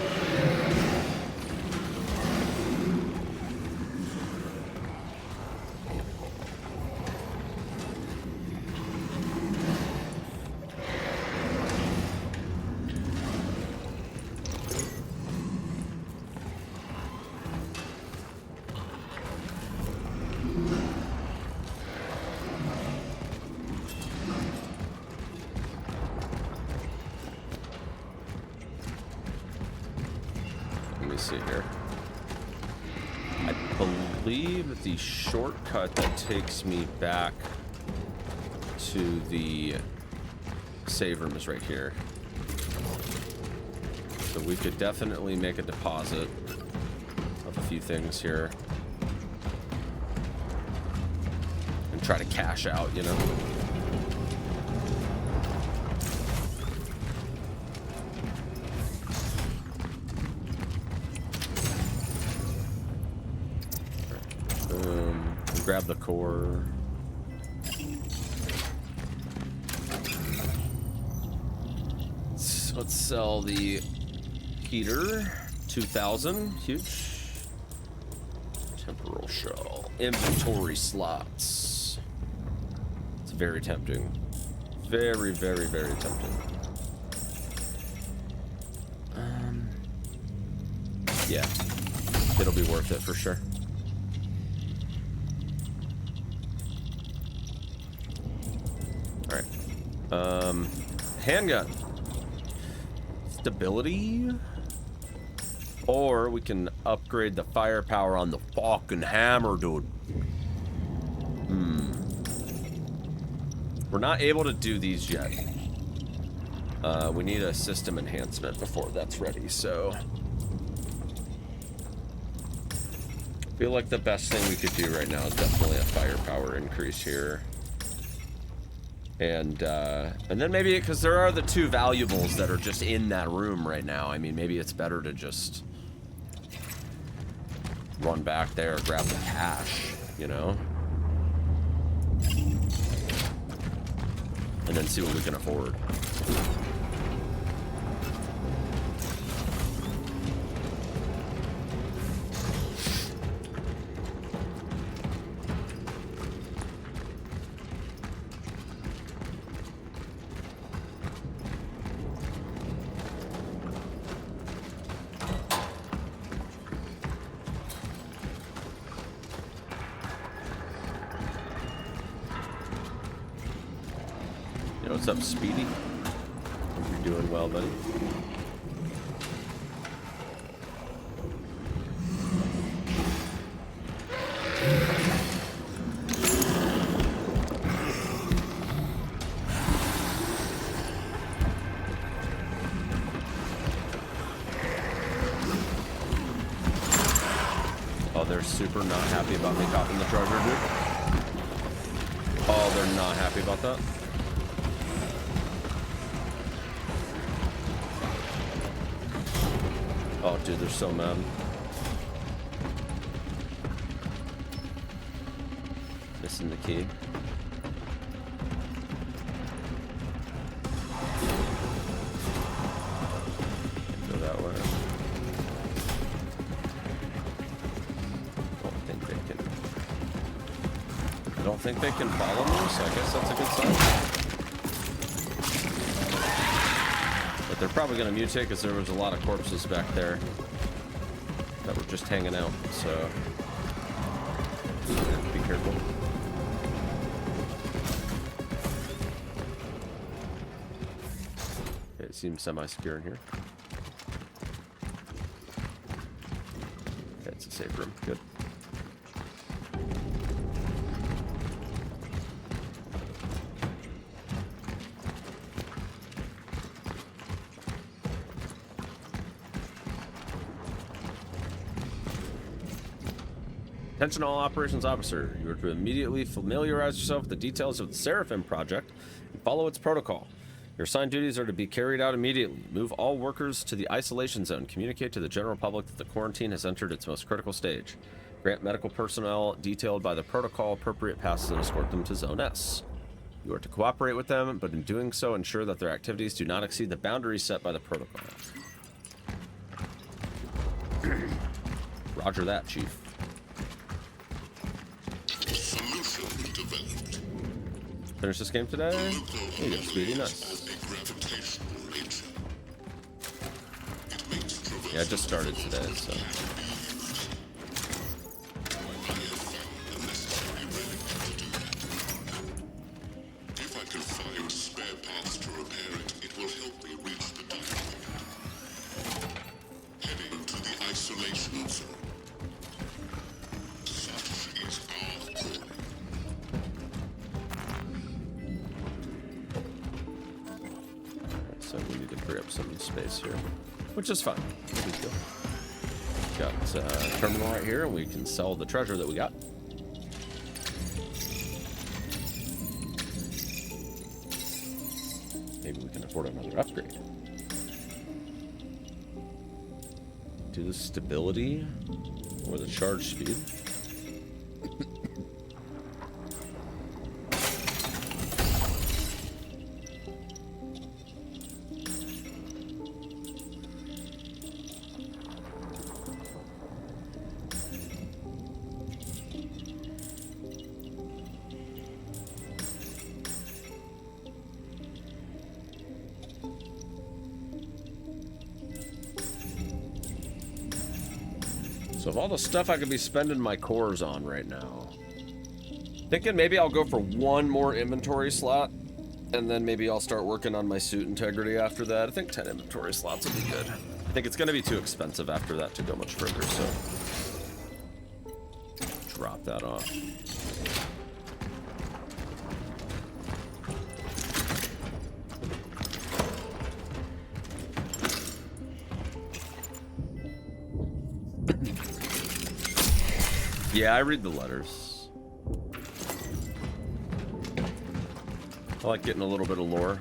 The shortcut that takes me back to the save room is right here. So we could definitely make a deposit of a few things here and try to cash out, you know? Grab the core. Let's sell the heater. 2,000. Huge. Temporal shell. Inventory slots. It's very tempting. Very, very, very tempting. Yeah. It'll be worth it for sure. Handgun. Stability. Or we can upgrade the firepower on the fucking hammer, dude. We're not able to do these yet. We need a system enhancement before that's ready, so... I feel like the best thing we could do right now is definitely a firepower increase here. And then maybe, because there are the two valuables that are just in that room right now. I mean, maybe it's better to just run back there, grab the cash, you know? And then see what we can afford. What's up, Speedy? Hope you're doing well, buddy. Oh, they're super not happy about me copping the treasure, dude. Oh, they're not happy about that. Oh, dude, they're so mad. Missing the key. Go that way. I don't think they can follow me, so I guess that's a good sign. But they're probably going to mutate because there was a lot of corpses back there that were just hanging out, so be careful. Okay, it seems semi-secure in here. Okay, it's a safe room. Good. Attention all operations officer. You are to immediately familiarize yourself with the details of the Seraphim project and follow its protocol. Your assigned duties are to be carried out immediately. Move all workers to the isolation zone. Communicate to the general public that the quarantine has entered its most critical stage. Grant medical personnel detailed by the protocol appropriate passes and escort them to Zone S. You are to cooperate with them, but in doing so, ensure that their activities do not exceed the boundaries set by the protocol. Roger that, Chief. Finish this game today? There you go, Speedy. Nice. Yeah, I just started today, so. If I can find spare parts to repair it, it will help me reach the diamond. Heading to the isolation zone. Such is our calling. So we need to free up some space here, which is fine. No big deal. Got a terminal right here, and we can sell the treasure that we got. Maybe we can afford another upgrade. Do the stability or the charge speed. So of all the stuff I could be spending my cores on right now, thinking maybe I'll go for one more inventory slot, and then maybe I'll start working on my suit integrity after that. I think 10 inventory slots will be good. I think it's going to be too expensive after that to go much further, so drop that off. Yeah, I read the letters. I like getting a little bit of lore.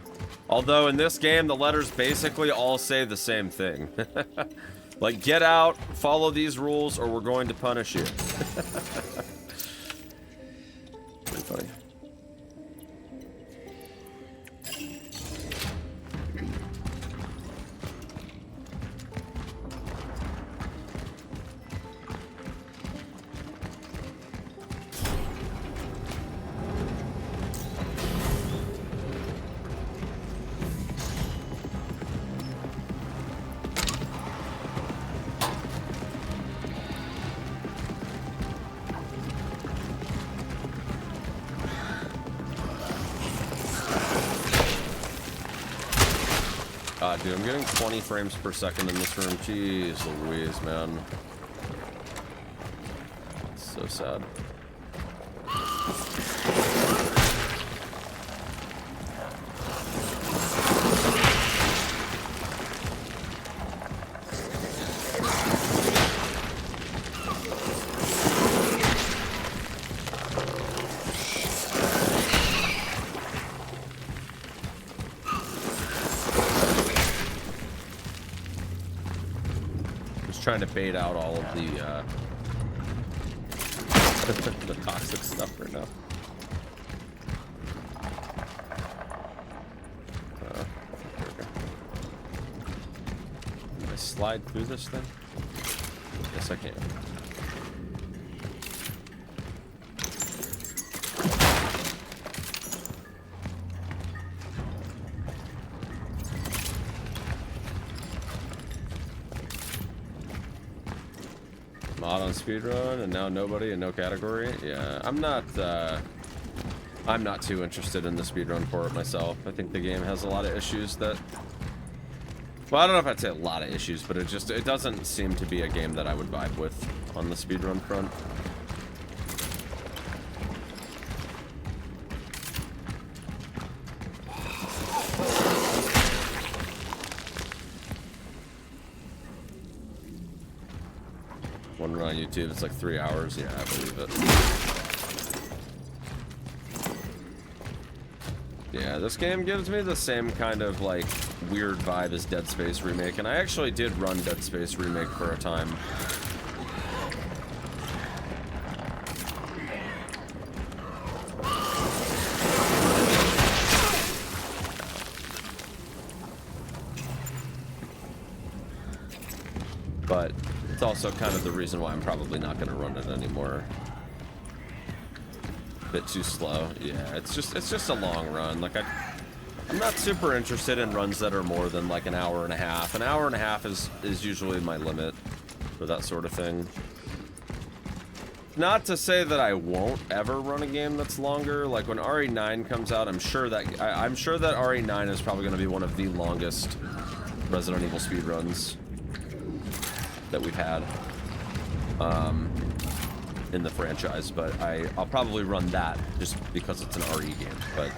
Although in this game, the letters basically all say the same thing. Like, get out, follow these rules, or we're going to punish you. Pretty funny. God, dude, I'm getting 20 frames per second in this room. Jeez Louise, man. It's so sad. Trying to bait out all of the the toxic stuff right now. Can I slide through this thing? Yes, I can. Mod on speedrun and now nobody and no category. Yeah, I'm not too interested in the speedrun for it myself. I think the game has a lot of issues that, well, I don't know if I'd say a lot of issues, but it doesn't seem to be a game that I would vibe with on the speedrun front. One run on YouTube, it's like 3 hours. Yeah, I believe it. Yeah, this game gives me the same kind of like weird vibe as Dead Space Remake, and I actually did run Dead Space Remake for a time. But it's also kind of the reason why I'm probably not going to run it anymore. Bit too slow. Yeah, it's just a long run. Like I'm not super interested in runs that are more than like an hour and a half. An hour and a half is usually my limit for that sort of thing. Not to say that I won't ever run a game that's longer. Like when RE9 comes out, I'm sure that RE9 is probably going to be one of the longest Resident Evil speedruns that we've had in the franchise, but I'll probably run that just because it's an RE game. But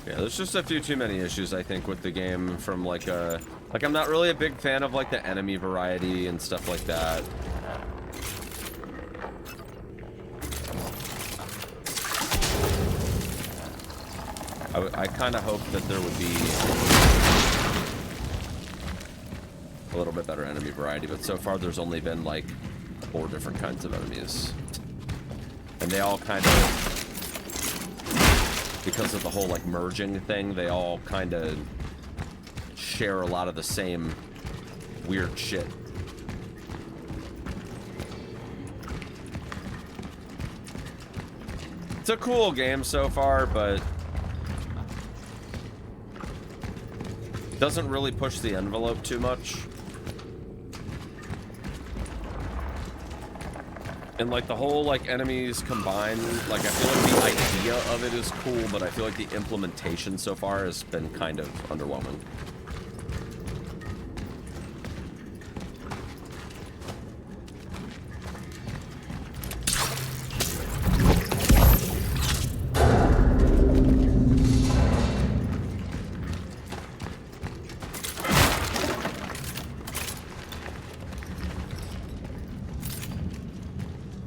yeah, there's just a few too many issues I think with the game from like I'm not really a big fan of like the enemy variety and stuff like that. I kind of hoped that there would be a little bit better enemy variety, but so far there's only been like 4 different kinds of enemies. And they all kind of, because of the whole like merging thing, they all kind of share a lot of the same weird shit. It's a cool game so far, but doesn't really push the envelope too much. And like the whole like enemies combined, like I feel like the idea of it is cool, but I feel like the implementation so far has been kind of underwhelming.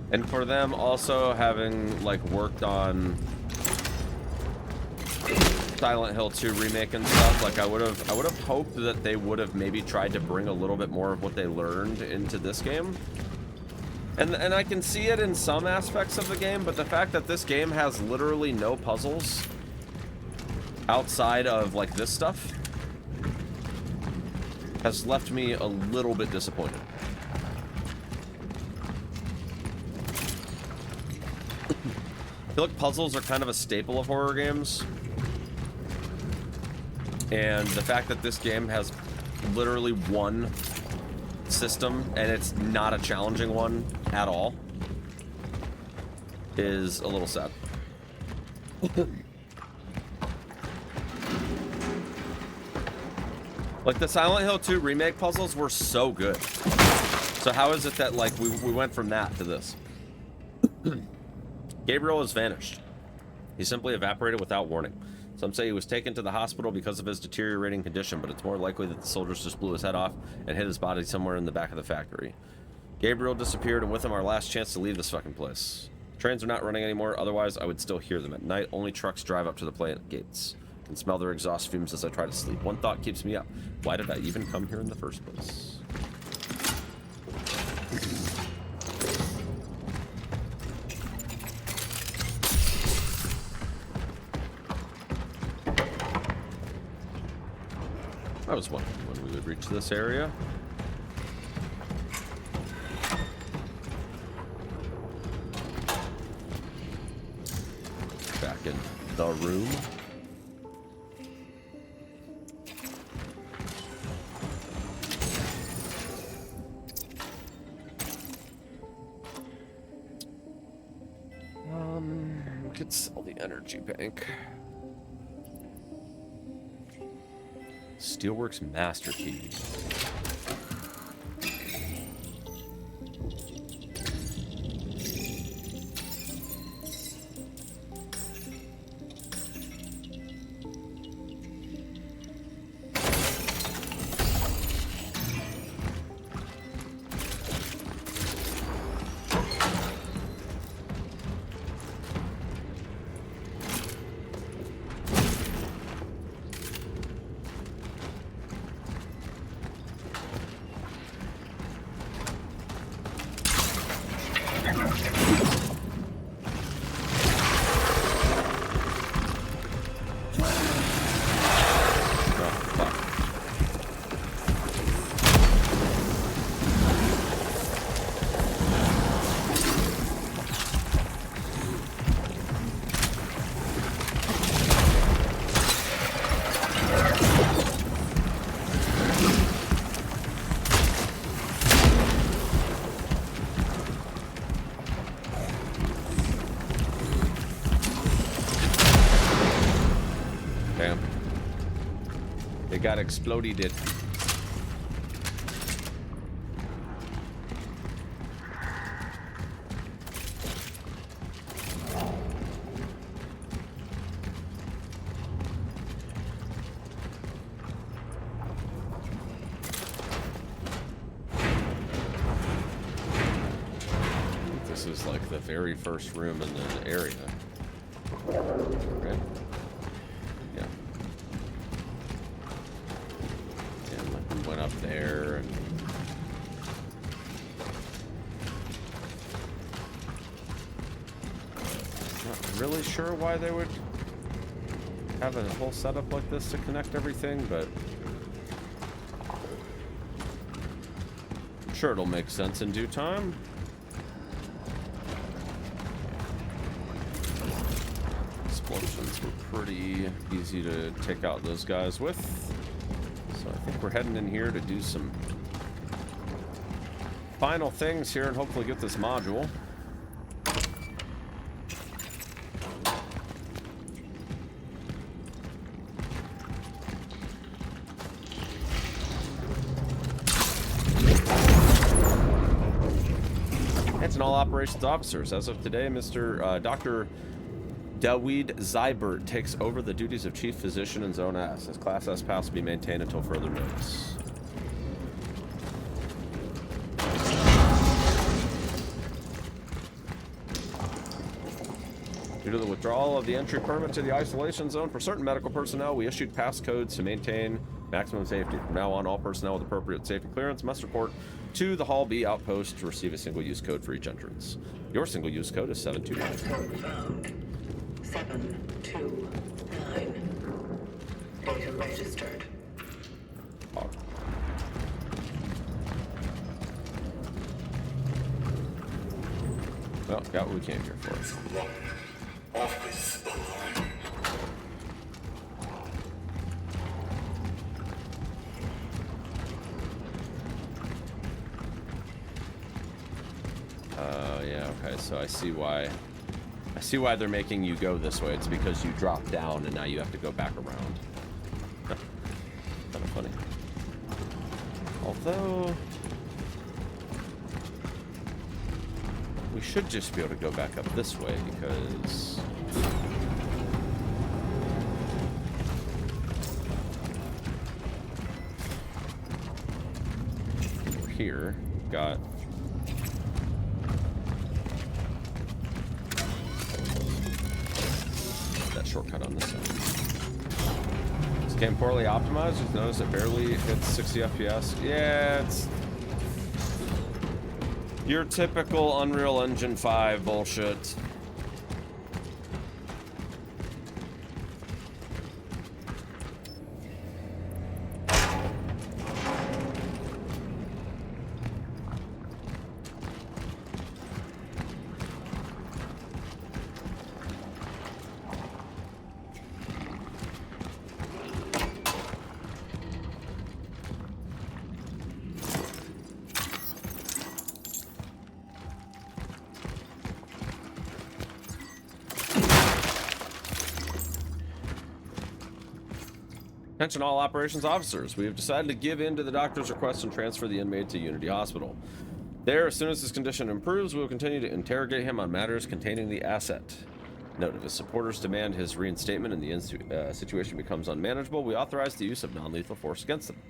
And for them also having like worked on Silent Hill 2 remake and stuff, like I would have hoped that they would have maybe tried to bring a little bit more of what they learned into this game. And I can see it in some aspects of the game, but the fact that this game has literally no puzzles outside of like this stuff has left me a little bit disappointed. I feel like puzzles are kind of a staple of horror games. And the fact that this game has literally one system, and it's not a challenging one at all, is a little sad. Like, the Silent Hill 2 remake puzzles were so good. So how is it that, like, we went from that to this? Gabriel has vanished. He simply evaporated without warning. Some say he was taken to the hospital because of his deteriorating condition, but it's more likely that the soldiers just blew his head off and hid his body somewhere in the back of the factory. Gabriel disappeared, and with him our last chance to leave this fucking place. Trains are not running anymore, otherwise I would still hear them at night. Only trucks drive up to the plant gates. I can smell their exhaust fumes as I try to sleep. One thought keeps me up. Why did I even come here in the first place? I was wondering when we would reach this area. Back in the room. We could sell the energy bank. Steelworks Master Key. Got exploded it. This is like the very first room in the area. Right? Went up there and not really sure why they would have a whole setup like this to connect everything, but I'm sure it'll make sense in due time. Explosions were pretty easy to take out those guys with. So I think we're heading in here to do some final things here and hopefully get this module. Attention all operations officers. As of today, Dr. Dawid Zybert takes over the duties of Chief Physician in Zone S. His Class S pass will be maintained until further notice. Due to the withdrawal of the entry permit to the isolation zone for certain medical personnel, we issued passcodes to maintain maximum safety. From now on, all personnel with appropriate safety clearance must report to the Hall B outpost to receive a single-use code for each entrance. Your single-use code is 729. Code found. 729. Data registered. Oh. Well, got what we came here for. Office alone. Okay, so I see why. I see why they're making you go this way. It's because you dropped down and now you have to go back around. Kind of funny. Although we should just be able to go back up this way because we're here. Got that shortcut on this side. This game poorly optimized. You've noticed it barely hits 60 FPS. Yeah, it's your typical Unreal Engine 5 bullshit. Attention all operations officers. We have decided to give in to the doctor's request and transfer the inmate to Unity Hospital. There, as soon as his condition improves, we will continue to interrogate him on matters containing the asset. Note, if his supporters demand his reinstatement and the situation becomes unmanageable, we authorize the use of non-lethal force against them.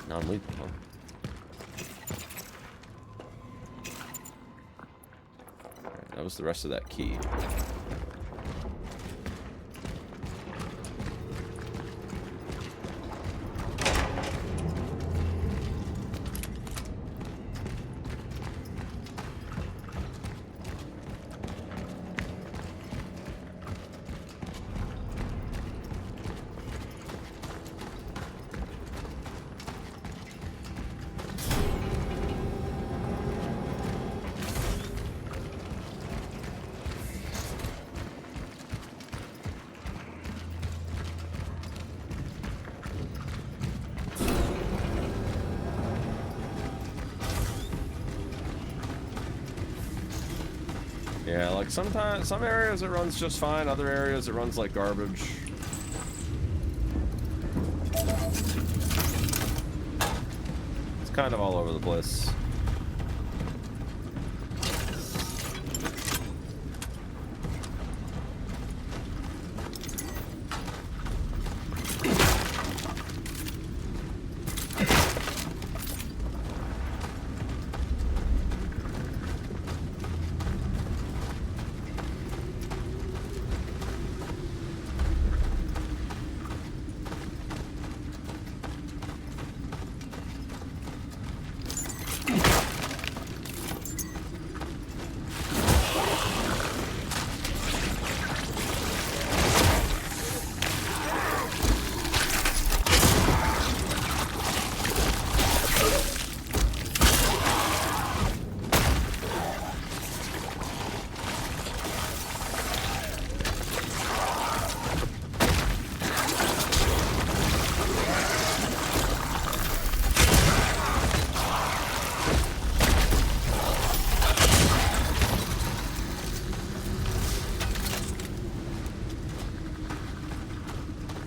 Non-lethal, huh? Alright, that was the rest of that key. Yeah, like sometimes, some areas it runs just fine, other areas it runs like garbage. It's kind of all over the place.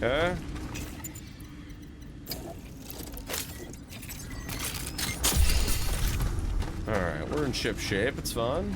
Okay. Alright, we're in ship shape, it's fun.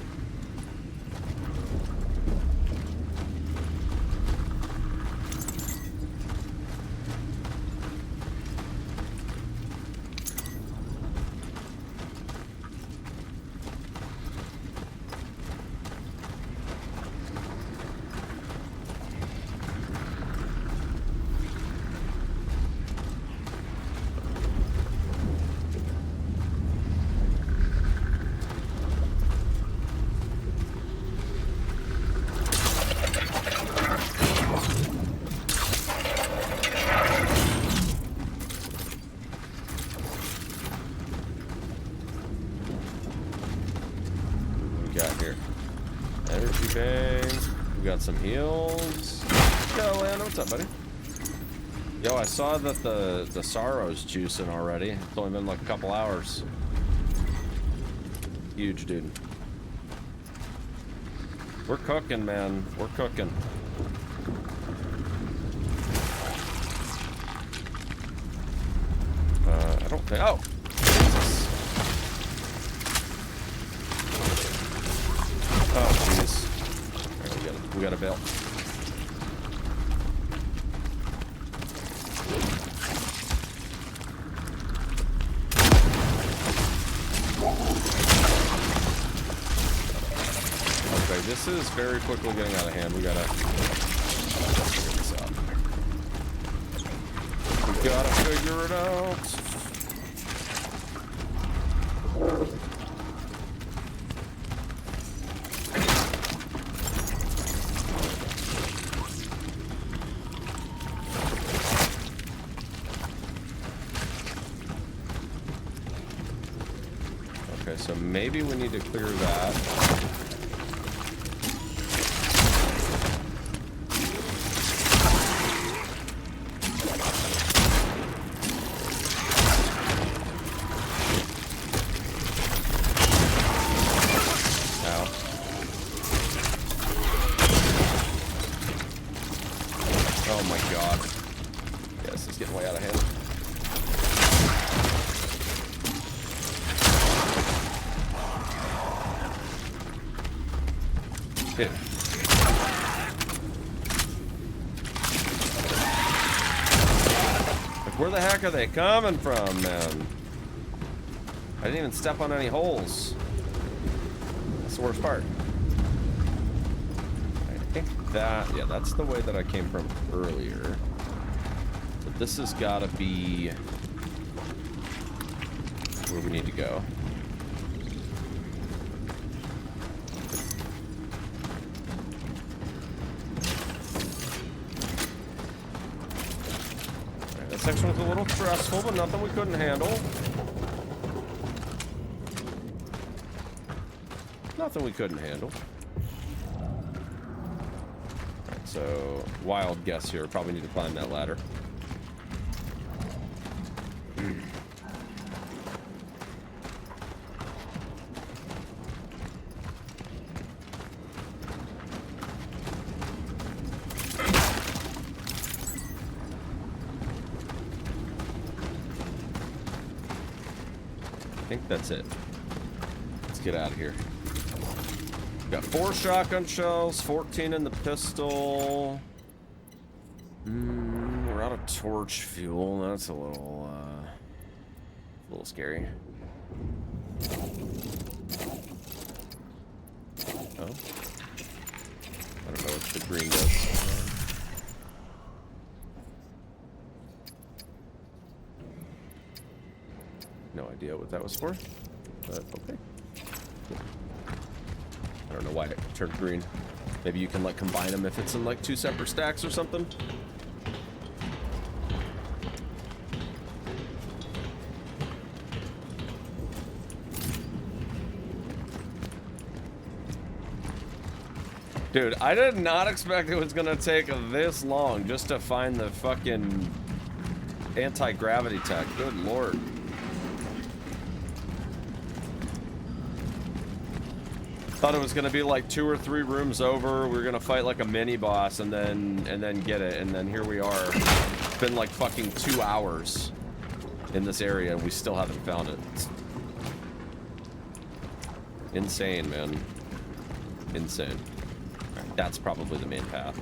Some heals. Yo, Lando, what's up, buddy? Yo, I saw that the Sorrow's juicing already. It's only been like a couple hours. Huge, dude. We're cooking, man. We're cooking. I don't think... Oh! Jesus. Oh, jeez. Alright, we got a bail. Okay, this is very quickly getting out of hand. We gotta figure this out. We gotta figure it out. Okay, so maybe we need to clear that. Where the heck are they coming from, man? I didn't even step on any holes. That's the worst part. I think that, yeah, that's the way that I came from earlier. So this has got to be where we need to go. Section was a little stressful, but nothing we couldn't handle. Nothing we couldn't handle. Alright, so wild guess here. Probably need to climb that ladder. I think that's it. Let's get out of here. Got 4 shotgun shells, 14 in the pistol. We're out of torch fuel. That's a little scary. Oh. I don't know what the green does. No idea what that was for, but okay. Cool. I don't know why it turned green. Maybe you can like combine them if it's in like 2 separate stacks or something. Dude, I did not expect it was gonna take this long just to find the fucking anti-gravity tech. Good lord. Thought it was gonna be like 2 or 3 rooms over. We were gonna fight like a mini boss and then get it, and then here we are. It's been like fucking 2 hours in this area and we still haven't found it. It's insane, man. Insane. Alright, that's probably the main path.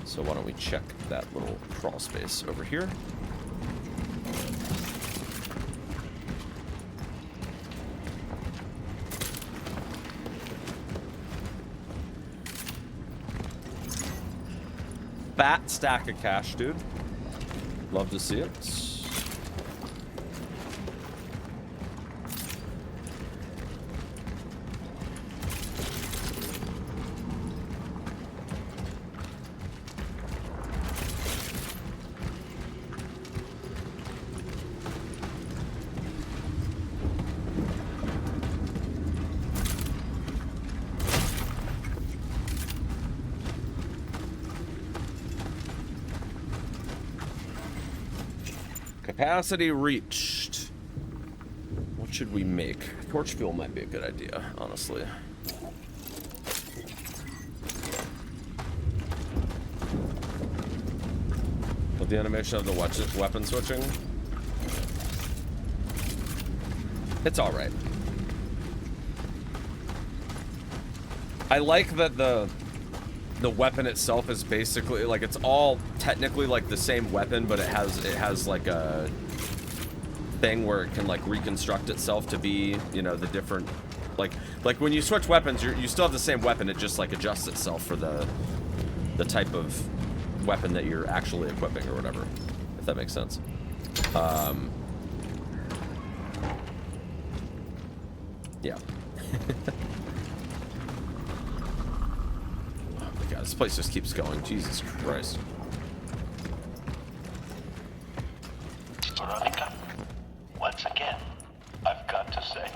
So why don't we check that little crawl space over here? Fat stack of cash, dude. Love to see it. Capacity reached. What should we make? Torch fuel might be a good idea, honestly. With the animation of the weapon switching, it's all right. I like that the weapon itself is basically like, it's all technically like the same weapon, but it has like a thing where it can like reconstruct itself to be, you know, the different, like when you switch weapons, you still have the same weapon, it just like adjusts itself for the type of weapon that you're actually equipping or whatever, if that makes sense. Yeah. Oh my god, this place just keeps going. Jesus Christ. Veronica, once again, I've got to say,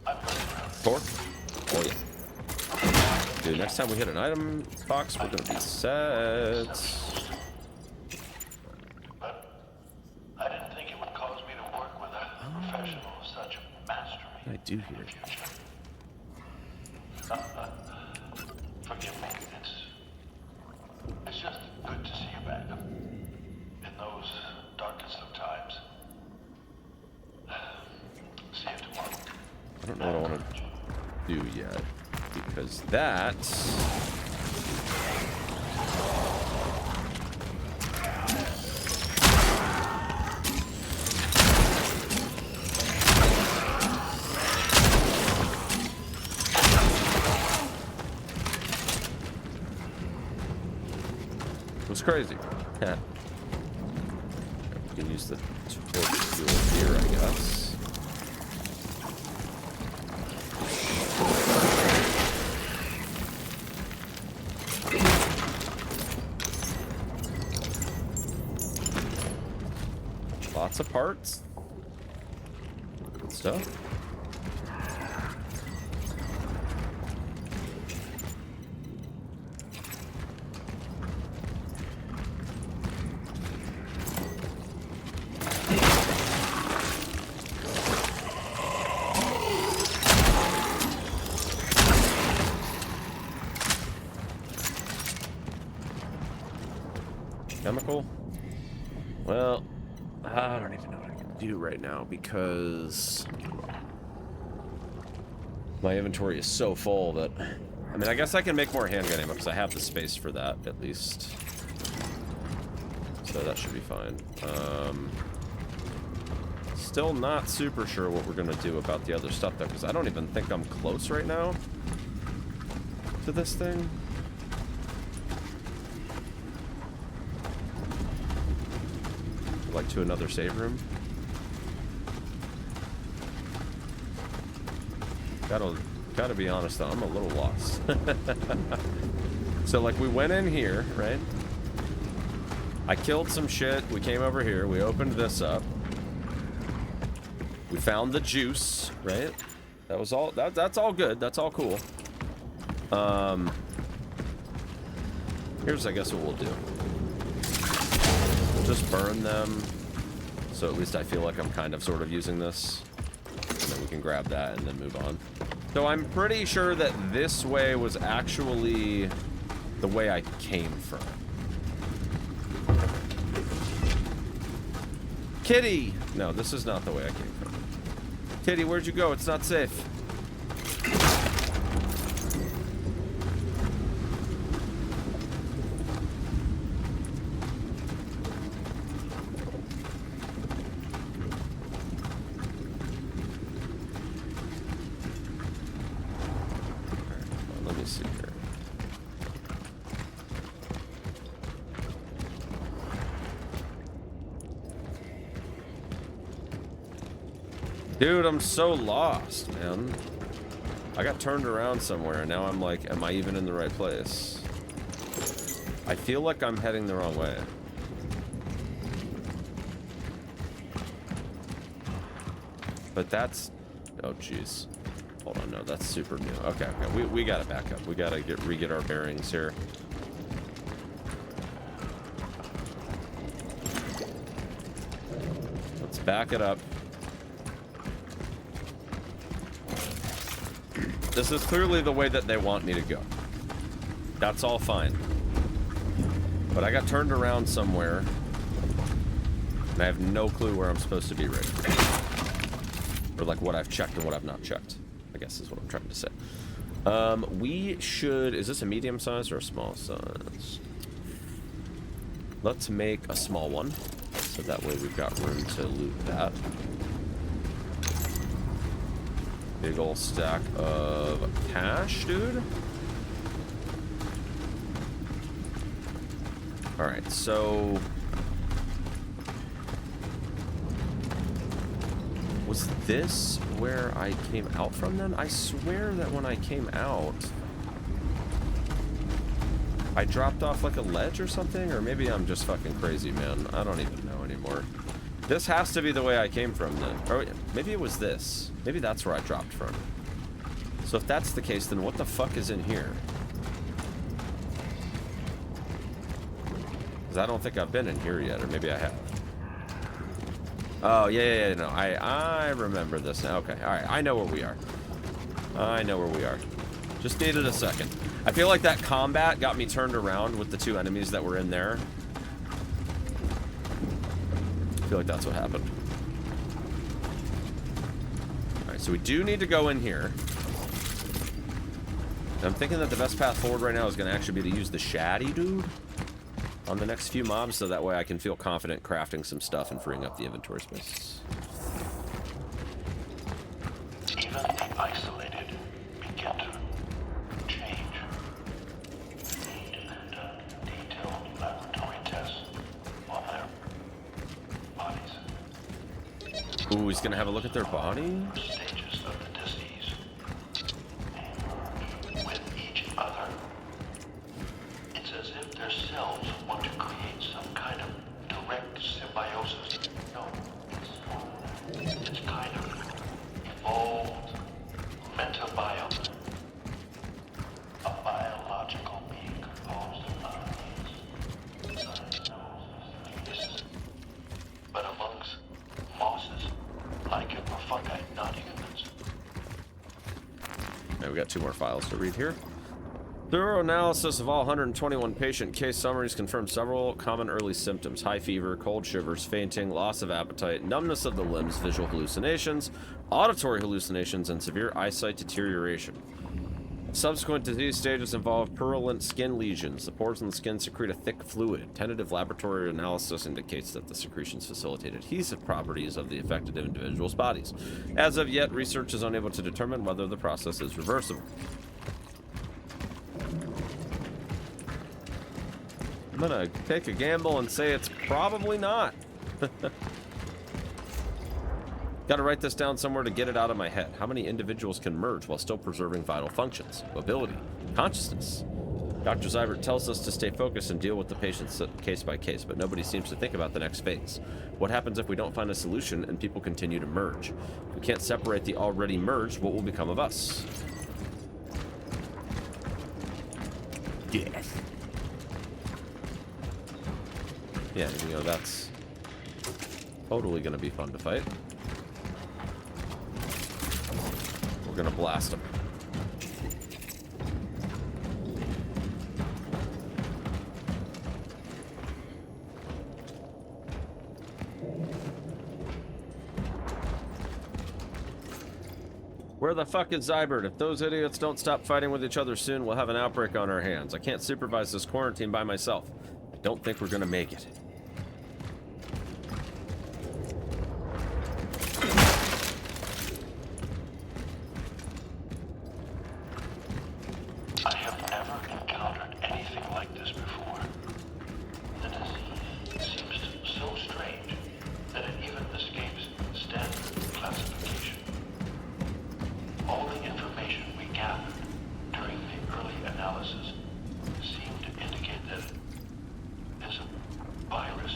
I'm really proud. Torque? Oh yeah. Dude, next time we hit an item box, we're gonna be set. But I didn't think it would cause me to work with a professional of such mastery. I do hear it. Forgive me. It's just good to see you back. In those darkest of times. See you tomorrow. I don't know what I want to do yet, because that... was crazy. Yeah. We can use the torch fuel here, I guess. Lots of parts. Good stuff. Chemical? Well, I don't even know what I can do right now because my inventory is so full that, I mean, I guess I can make more handgun ammo because I have the space for that at least. So that should be fine. Still not super sure what we're gonna do about the other stuff though, because I don't even think I'm close right now to this thing. Like to another save room. Gotta be honest though, I'm a little lost. So like we went in here, right? I killed some shit, we came over here, we opened this up. We found the juice, right? That was all, that's all good, that's all cool. Here's I guess what we'll do. Just burn them, so at least I feel like I'm kind of sort of using this, and then we can grab that and then move on. So I'm pretty sure that this way was actually the way I came from. Kitty! No, this is not the way I came from. Kitty, where'd you go? It's not safe. Dude, I'm so lost, man. I got turned around somewhere, and now I'm like, am I even in the right place? I feel like I'm heading the wrong way. But that's... oh, jeez. Hold on, no, that's super new. Okay, okay, we gotta back up. We gotta re-get our bearings here. Let's back it up. This is clearly the way that they want me to go. That's all fine. But I got turned around somewhere, and I have no clue where I'm supposed to be right now. Or like what I've checked and what I've not checked, I guess is what I'm trying to say. We should... Is this a medium size or a small size? Let's make a small one, so that way we've got room to loot that. Big ol' stack of cash, dude. Alright, so... Was this where I came out from then? I swear that when I came out, I dropped off like a ledge or something? Or maybe I'm just fucking crazy, man. I don't even know anymore. This has to be the way I came from then. Or maybe it was this. Maybe that's where I dropped from. So if that's the case, then what the fuck is in here? Because I don't think I've been in here yet, or maybe I have. Oh, yeah, no, I remember this now. Okay, alright, I know where we are. I know where we are. Just needed a second. I feel like that combat got me turned around with the two enemies that were in there. I feel like that's what happened. Alright, so we do need to go in here. I'm thinking that the best path forward right now is going to actually be to use the Shaddy Dude on the next few mobs, so that way I can feel confident crafting some stuff and freeing up the inventory space. Even the isolated begin to change. And detailed laboratory tests on their bodies. Ooh, he's gonna have a look at their body? Stages of the disease. With each other. It's as if their cells want to create some kind of direct symbiosis. No, it's kind of evolved metabiome. A biological being composed of atoms. But amongst mosses, like it were fungi, not humans. Now we got 2 more files to read here. Thorough analysis of all 121 patient case summaries confirmed several common early symptoms: high fever, cold shivers, fainting, loss of appetite, numbness of the limbs, visual hallucinations, auditory hallucinations, and severe eyesight deterioration. Subsequent disease stages involve purulent skin lesions. The pores in the skin secrete a thick fluid. Tentative laboratory analysis indicates that the secretions facilitate adhesive properties of the affected individuals' bodies. As of yet, research is unable to determine whether the process is reversible. I'm gonna take a gamble and say it's probably not. Gotta write this down somewhere to get it out of my head. How many individuals can merge while still preserving vital functions, mobility, consciousness? Dr. Zybert tells us to stay focused and deal with the patients case by case, but nobody seems to think about the next phase. What happens if we don't find a solution and people continue to merge? If we can't separate the already merged, what will become of us? Death. Yeah, you know, that's totally gonna be fun to fight. We're gonna blast them. Where the fuck is Zybert? If those idiots don't stop fighting with each other soon, we'll have an outbreak on our hands. I can't supervise this quarantine by myself. I don't think we're gonna make it. I have never encountered anything like this before. The disease seems so strange that it even escapes standard classification. All the information we gathered during the early analysis seemed to indicate that it is a virus,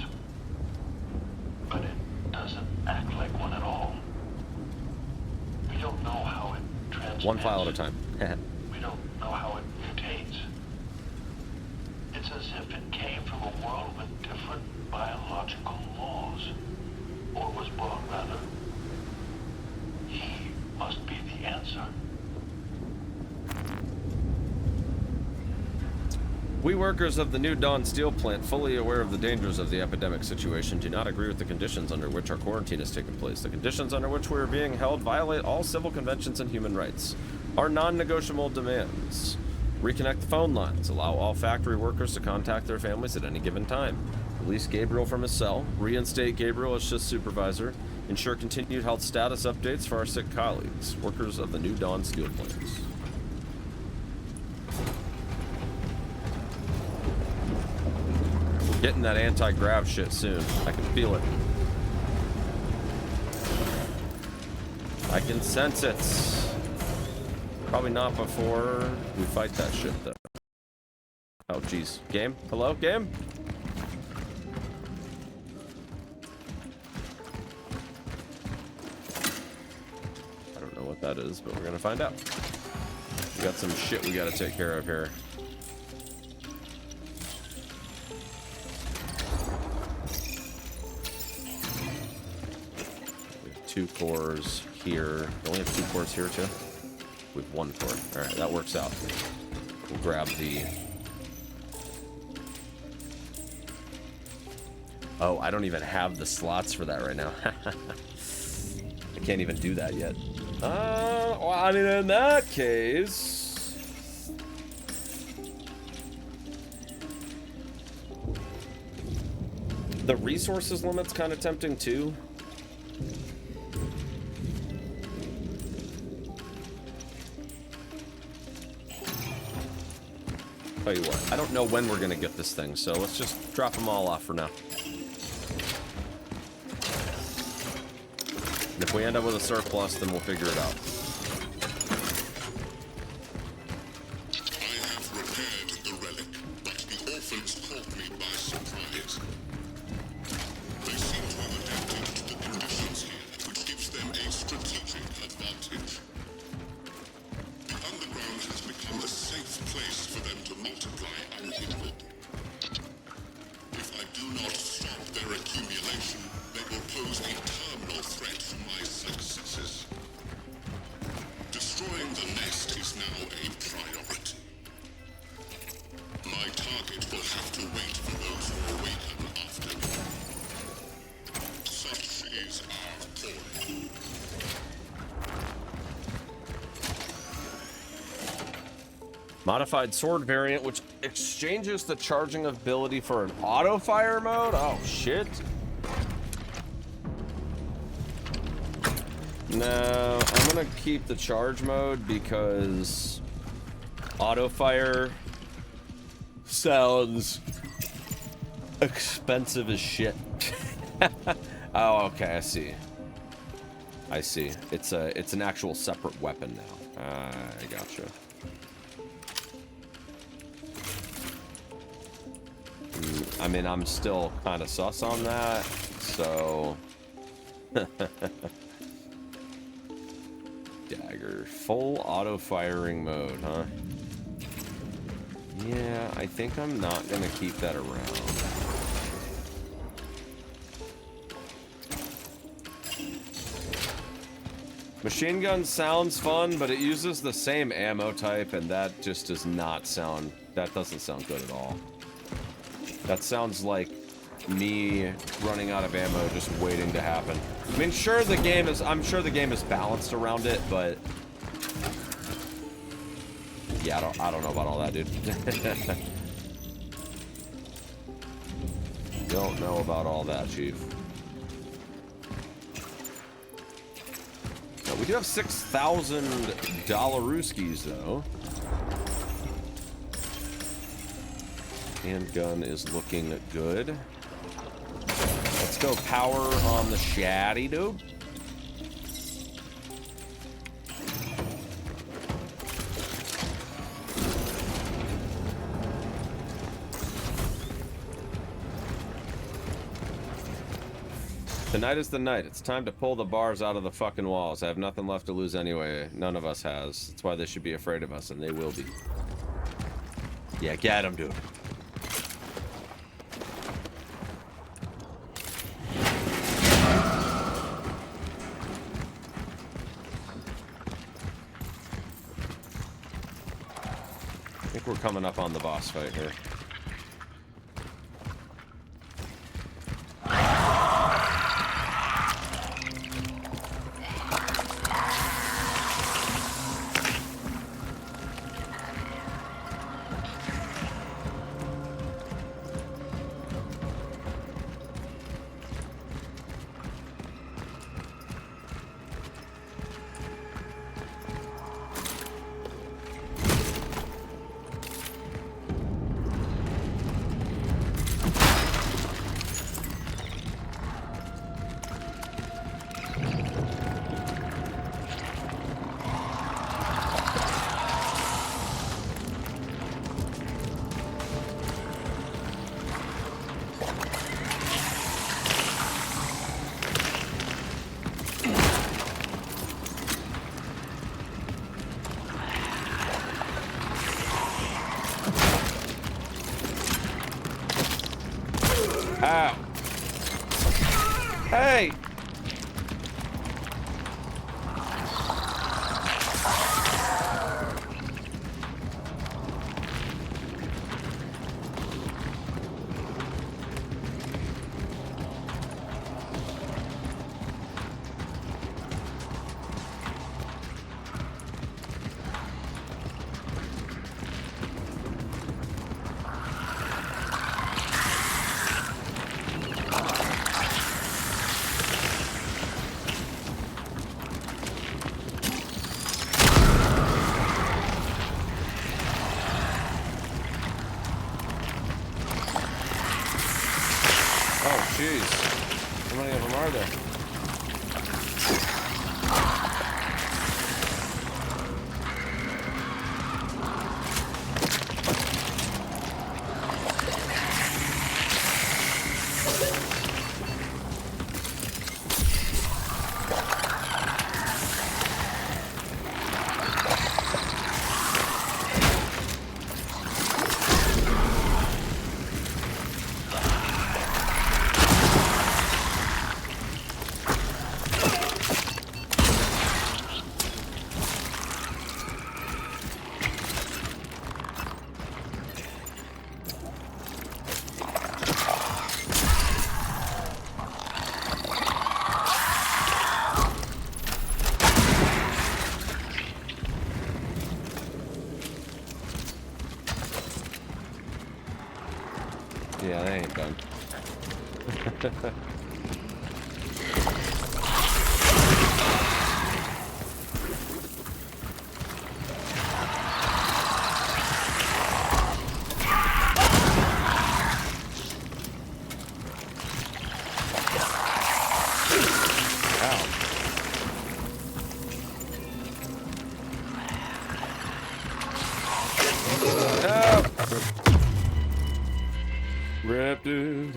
but it doesn't act like one at all. We don't know how it transmits. One file at a time. We don't know how it mutates. It's as if it came from a world with different biological laws. Or was brought, rather. He must be the answer. We workers of the New Dawn steel plant, fully aware of the dangers of the epidemic situation, do not agree with the conditions under which our quarantine has taken place. The conditions under which we are being held violate all civil conventions and human rights. Our non-negotiable demands: reconnect the phone lines, allow all factory workers to contact their families at any given time, release Gabriel from his cell, reinstate Gabriel as shift supervisor, ensure continued health status updates for our sick colleagues, workers of the New Dawn steel plants. Getting that anti-grav shit soon. I can feel it. I can sense it. Probably not before we fight that shit, though. Oh, jeez. Game? Hello, game? I don't know what that is, but we're gonna find out. We got some shit we gotta take care of here. We have 2 cores here. We only have 2 cores here, too? We have 1 core. Alright, that works out. We'll grab the... Oh, I don't even have the slots for that right now. I can't even do that yet. Well, I mean, in that case... The resources limit's kind of tempting, too. Tell you what, I don't know when we're gonna get this thing, so let's just drop them all off for now. And if we end up with a surplus, then we'll figure it out. I have repaired the relic, but the orphans caught me by surprise. They seem to have adapted to the conditions here, which gives them a strategic advantage. The underground has become a safe place for them to multiply unhindered. If I do not stop their accumulation, they will pose a terminal threat to my successes. Destroying the nest is now a priority. My target will have to wait for those who awaken after me. Such is our calling. Modified sword variant, which exchanges the charging ability for an auto fire mode? Oh, shit. No, I'm gonna keep the charge mode because auto fire sounds expensive as shit. Oh, okay, I see. I see. It's an actual separate weapon now. I gotcha. I mean, I'm still kind of sus on that, so... Dagger. Full auto-firing mode, huh? Yeah, I think I'm not gonna keep that around. Machine gun sounds fun, but it uses the same ammo type, and that just does not sound... That doesn't sound good at all. That sounds like me running out of ammo just waiting to happen. I mean, sure, the game is... I'm sure the game is balanced around it, but... Yeah, I don't know about all that, dude. Don't know about all that, Chief. Now, we do have 6,000 Dollaruskis, though. Handgun is looking good. Let's go power on the shaddy, dude. Tonight is the night. It's time to pull the bars out of the fucking walls. I have nothing left to lose anyway. None of us has. That's why they should be afraid of us, and they will be. Yeah, get him, dude. I think we're coming up on the boss fight here. Ow. Hey! Jeez. How many of them are there? Yeah, they ain't done. Rip, dude.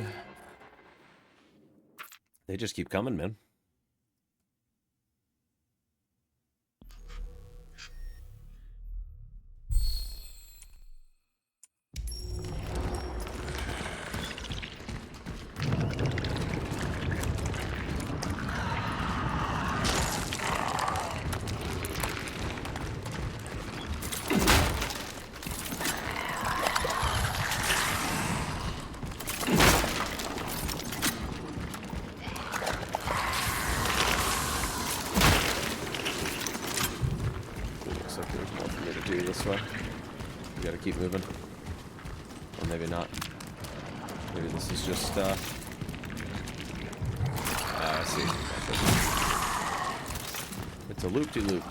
They just keep coming, man. This way. We gotta keep moving. Or maybe not. Maybe this is just, I see. It's a loop-de-loop.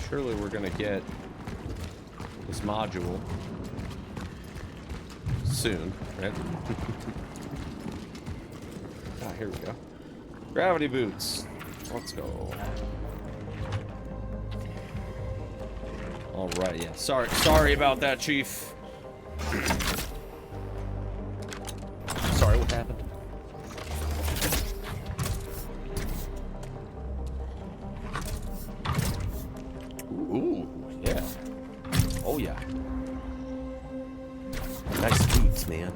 Surely we're gonna get this module soon, right? Ah, here we go. Gravity boots. Let's go. All right, yeah. Sorry about that, Chief. Sorry, what happened? Ooh, yeah. Oh, yeah. Nice boots, man.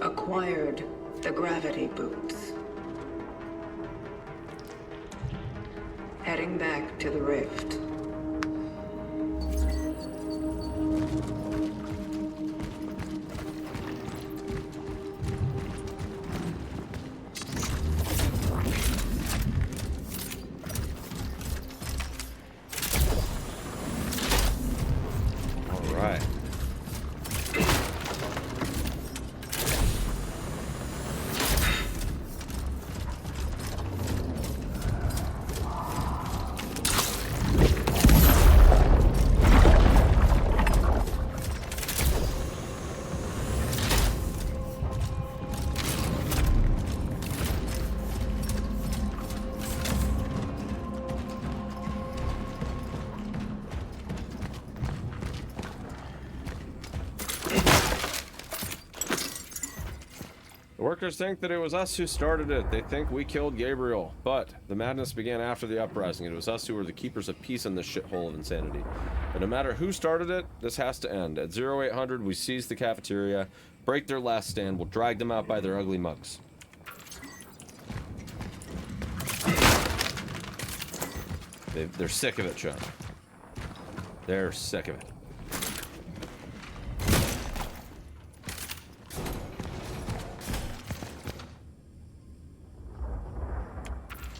Acquired the gravity boots. Heading back to the rift. All right. The workers think that it was us who started it. They think we killed Gabriel. But the madness began after the uprising. It was us who were the keepers of peace in this shithole of insanity. But no matter who started it, this has to end. At 0800, we seize the cafeteria, break their last stand, we'll drag them out by their ugly mugs. They're sick of it, Sean. They're sick of it.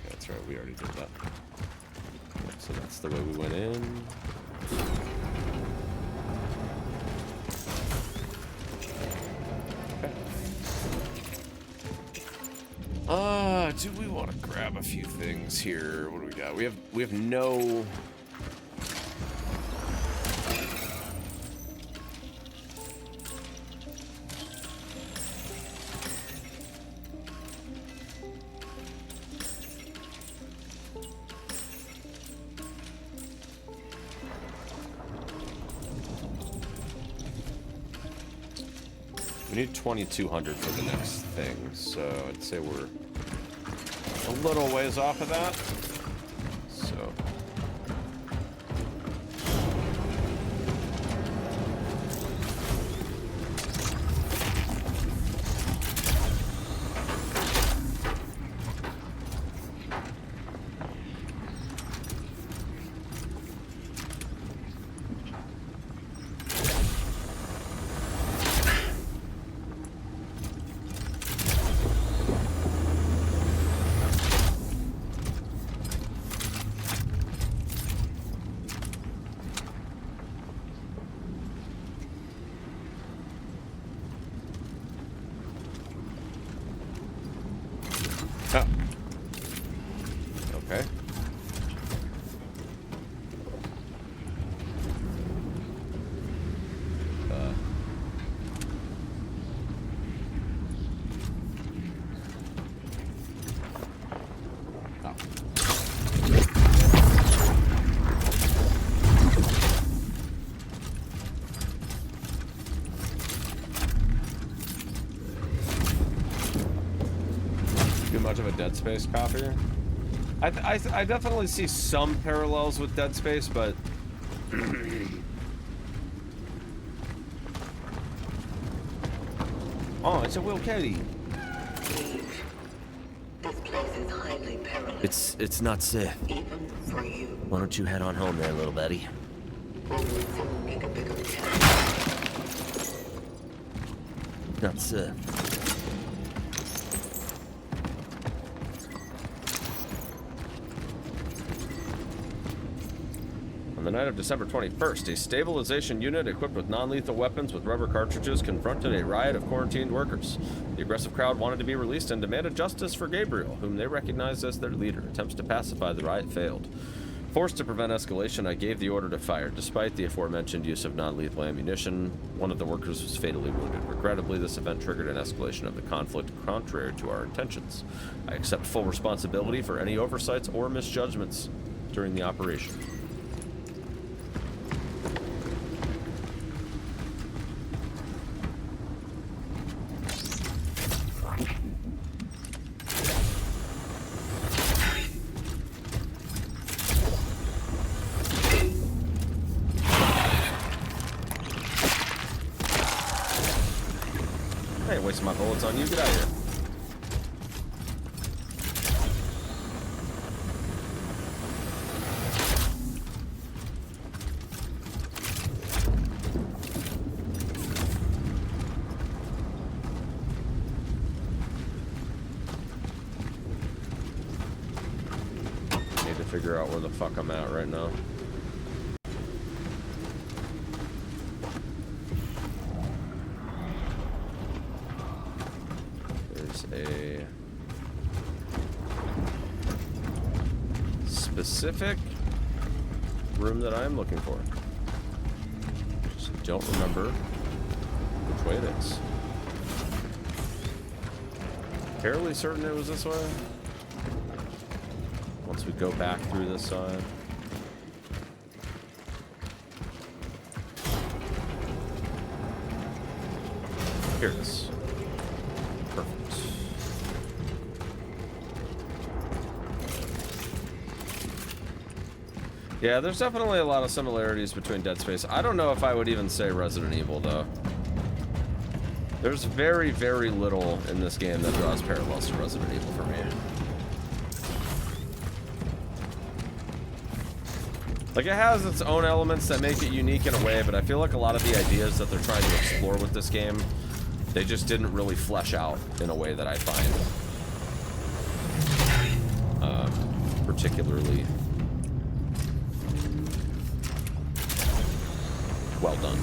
That's right, we already did that. Yep, so that's the way we went in. Do we want to grab a few things here? What do we got? We have no. We need 2,200 for the next thing, so I'd say we're a little ways off of that. So. Okay. Too much of a Dead Space copy? I definitely see some parallels with Dead Space, but oh, it's a Will Kelly. Leave. This place is highly perilous. It's not safe. Even for you. Why don't you head on home there, little buddy? Only so make a bigger tent. Not safe. the night of December 21st, a stabilization unit equipped with non-lethal weapons with rubber cartridges confronted a riot of quarantined workers. The aggressive crowd wanted to be released and demanded justice for Gabriel, whom they recognized as their leader. Attempts to pacify the riot failed. Forced to prevent escalation, I gave the order to fire. Despite the aforementioned use of non-lethal ammunition, one of the workers was fatally wounded. Regrettably, this event triggered an escalation of the conflict contrary to our intentions. I accept full responsibility for any oversights or misjudgments during the operation. I ain't wasting my bullets on you. Get out of here. Need to figure out where the fuck I'm at right now. A specific room that I'm looking for. Just don't remember which way it is. Fairly certain it was this way. Once we go back through this side. Here it is. Yeah, there's definitely a lot of similarities between Dead Space. I don't know if I would even say Resident Evil, though. There's very, very little in this game that draws parallels to Resident Evil for me. Like, it has its own elements that make it unique in a way, but I feel like a lot of the ideas that they're trying to explore with this game, they just didn't really flesh out in a way that I find particularly well done.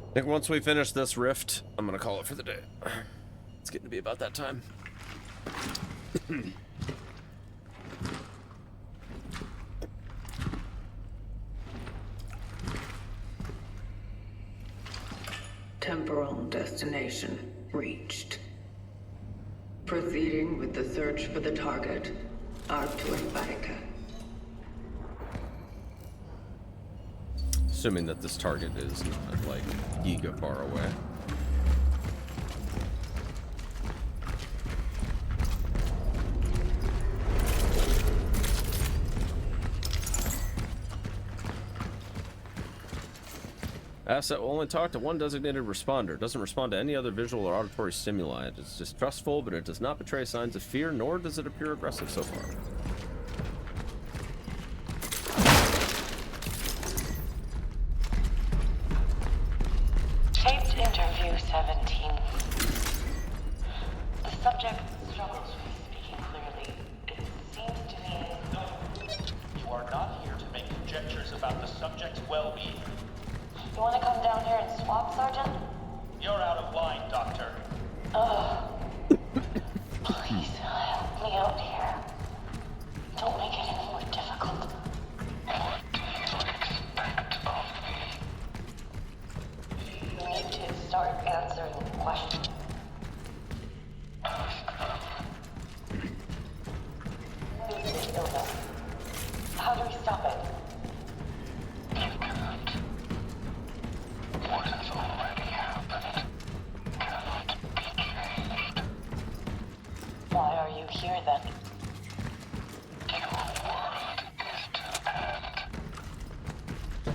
I think once we finish this rift, I'm gonna call it for the day. It's getting to be about that time. Temporal destination reached. Proceeding with the search for the target, Arctur Vatican. Assuming that this target is not, like, giga far away. Asset will only talk to one designated responder. Doesn't respond to any other visual or auditory stimuli. It is distrustful, but it does not betray signs of fear, nor does it appear aggressive so far. Taped interview 17. The subject Question. This illness. How do we stop it? You can't. What has already happened cannot be changed. Why are you here then? Your world is to end.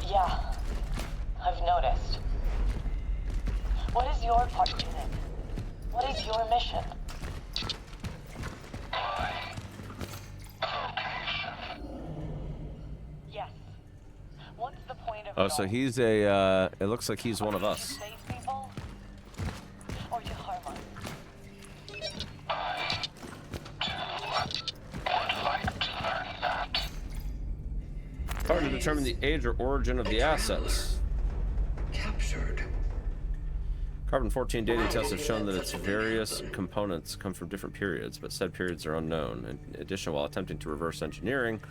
Yeah, I've noticed. What is your part in it? What is your mission? My vocation. Yes. What's the point of Oh, it so all? he's a, it looks like he's one of To us. save people? Or to harm us? I, too, would like to learn that. Hard to determine the age or origin of the assets. Captured. Carbon-14 dating tests have shown that its various components come from different periods, but said periods are unknown. In addition, while attempting to reverse engineering,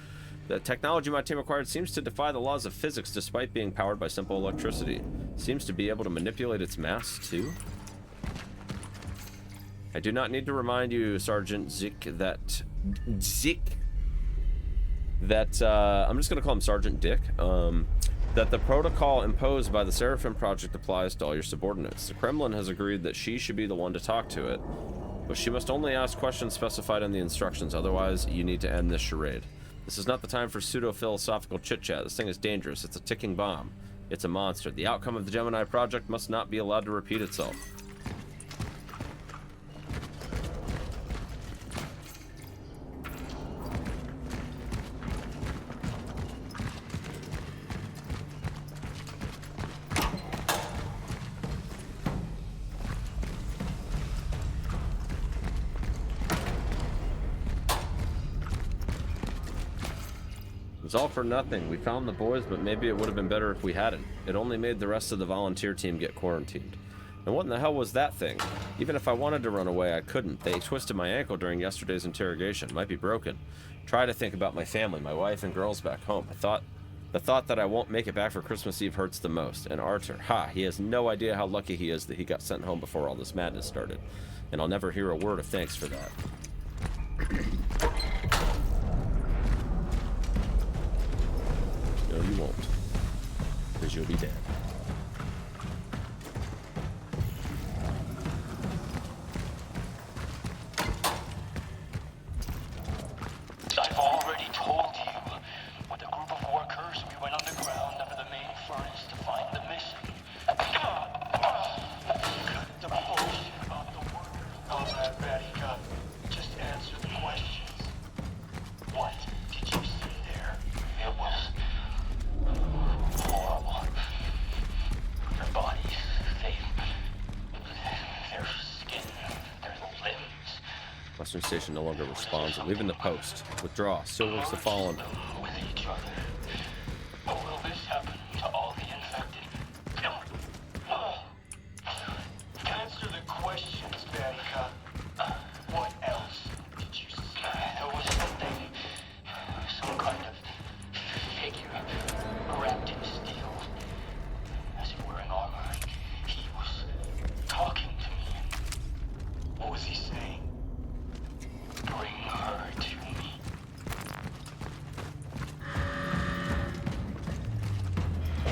the technology my team acquired seems to defy the laws of physics despite being powered by simple electricity. Seems to be able to manipulate its mass, too. I do not need to remind you, Sergeant Zik, that... I'm just going to call him Sergeant Dick, that the protocol imposed by the Seraphim Project applies to all your subordinates. The Kremlin has agreed that she should be the one to talk to it, but she must only ask questions specified in the instructions, otherwise you need to end this charade. This is not the time for pseudo-philosophical chit-chat. This thing is dangerous. It's a ticking bomb. It's a monster. The outcome of the Gemini Project must not be allowed to repeat itself. It's all for nothing. We found the boys, but maybe it would have been better if we hadn't. It only made the rest of the volunteer team get quarantined. And what in the hell was that thing? Even if I wanted to run away, I couldn't. They twisted my ankle during yesterday's interrogation. It might be broken. Try to think about my family, my wife and girls back home. The thought that I won't make it back for Christmas Eve hurts the most. And Arthur, he has no idea how lucky he is that he got sent home before all this madness started. And I'll never hear a word of thanks for that. No, you won't. Because you'll be dead. I've already told you. With a group of workers, we went underground under the main furnace to find the missing. The bullshit about the workers. All that, Vatica. Just answer the questions. What did you see there? It was horrible. Their bodies, their skin, their limbs. Western Station no longer responds. Leaving the post. Withdraw. Still works the fallen. With each other. Or will this happen to all the infected? Answer the questions, Vatica. What else did you see? There was something, some kind of figure wrapped in steel. As if wearing armor. He was talking to me. What was he saying? Bring her to me.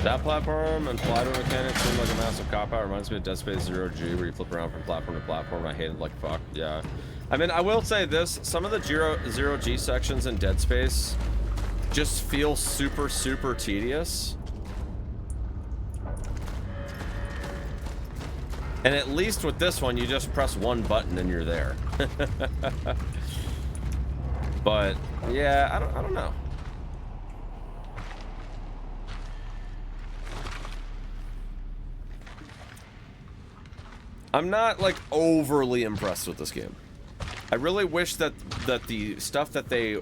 That platform and fly door mechanics seem like a massive cop-out. Reminds me of Dead Space Zero G, where you flip around from platform to platform. I hated like fuck. Yeah. I mean, I will say this. Some of the Zero G sections in Dead Space just feel super, super tedious. And at least with this one, you just press one button and you're there. But, yeah, I don't know. I'm not like overly impressed with this game. I really wish that the stuff that they,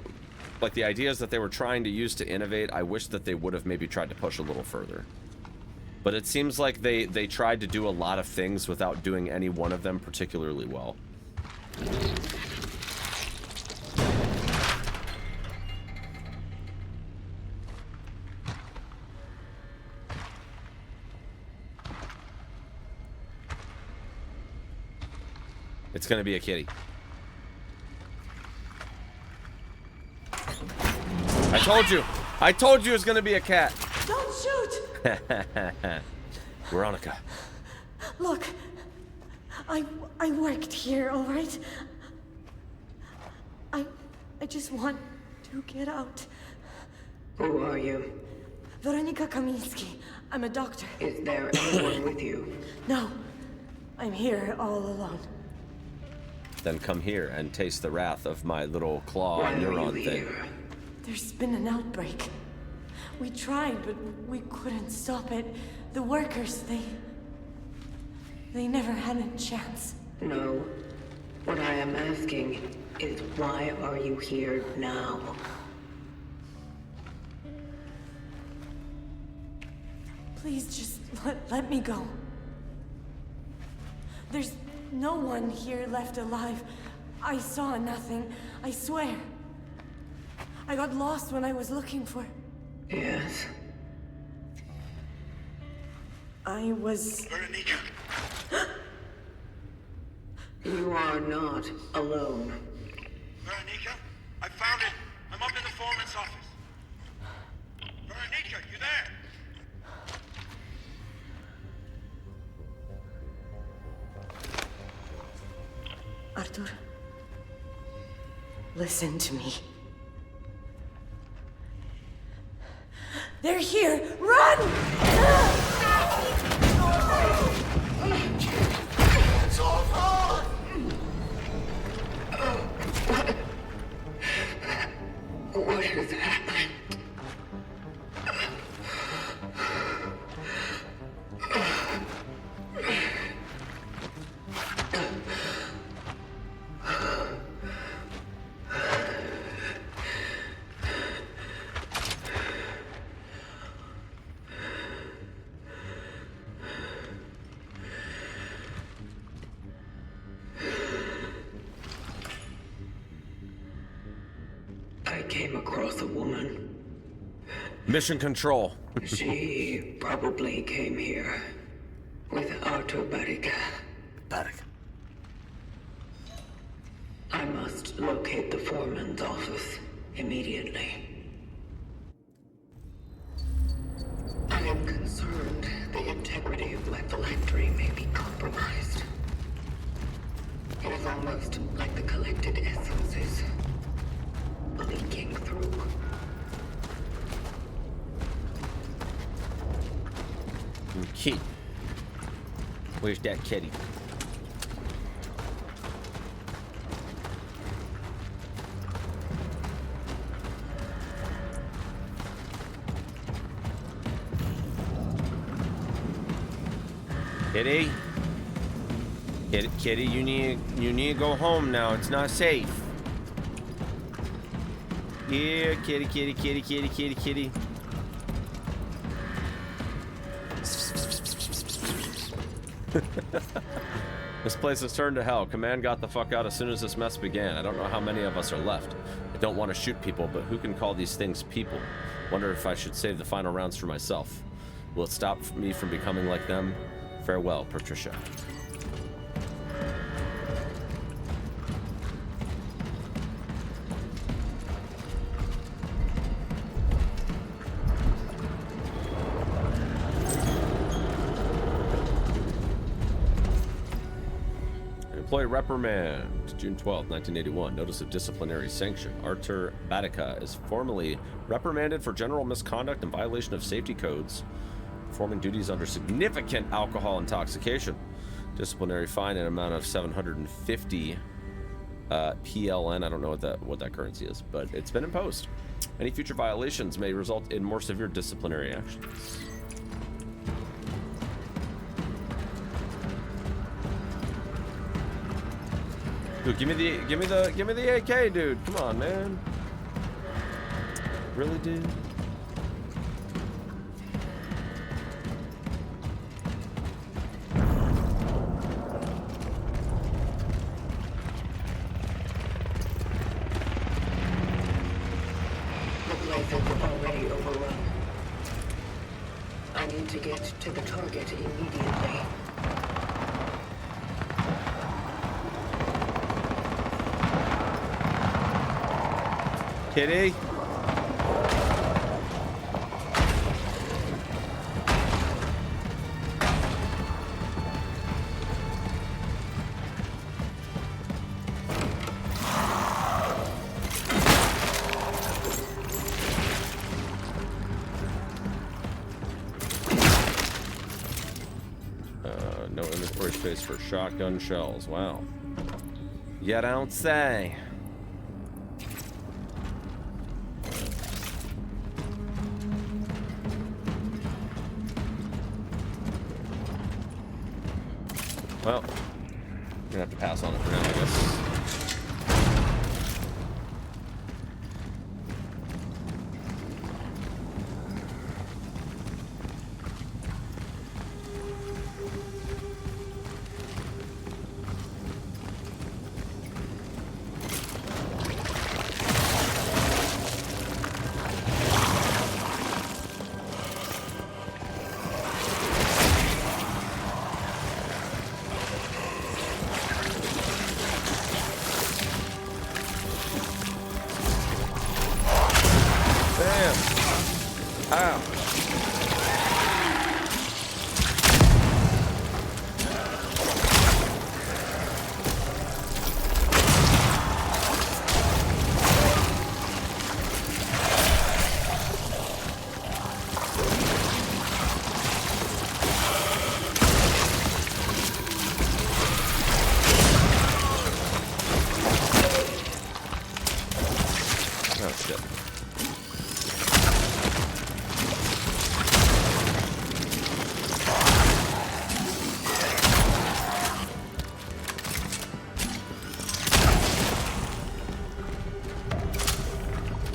like the ideas that they were trying to use to innovate, I wish that they would have maybe tried to push a little further. But it seems like they tried to do a lot of things without doing any one of them particularly well. It's gonna be a kitty. I told you! I told you it's gonna be a cat! Don't shoot! Veronica. Look, I worked here, all right? I just want to get out. Who are you? Veronika Kamiński. I'm a doctor. Is there anyone with you? No, I'm here all alone. Then come here and taste the wrath of my little claw Why are neuron you thing. here? There's been an outbreak. We tried, but we couldn't stop it. The workers, they never had a chance. No. What I am asking is why are you here now? Please just let me go. There's no one here left alive. I saw nothing, I swear. I got lost when I was looking for... Yes. I was... Veronica! You are not alone. Veronica? I found it! I'm up in the foreman's office. Veronica, you there? Arthur, listen to me. They're here! Run! It's over! What has happened? I came across a woman. Mission control. She probably came here with Artur Barika. Barak. I must locate the foreman's office immediately. I am concerned the integrity of my phylactery may be compromised. It is almost like the collected essences leaking through. Kitty. Where's that kitty? Kitty? Kitty, you need to go home now. It's not safe. Here, kitty, kitty, kitty, kitty, kitty, kitty. This place has turned to hell. Command got the fuck out as soon as this mess began. I don't know how many of us are left. I don't want to shoot people, but who can call these things people? Wonder if I should save the final rounds for myself. Will it stop me from becoming like them? Farewell, Patricia. Employee reprimand, June 12, 1981. Notice of disciplinary sanction. Artur Barika is formally reprimanded for general misconduct and violation of safety codes, performing duties under significant alcohol intoxication. Disciplinary fine in an amount of 750 PLN. I don't know what that currency is, but it's been imposed. Any future violations may result in more severe disciplinary actions. Dude, give me the AK, dude. Come on, man. Really, dude? The place is already overrun. I need to get to the target immediately. Kitty? No inventory space for shotgun shells. Wow. You don't say. Well, I'm gonna have to pass on it for now, I guess.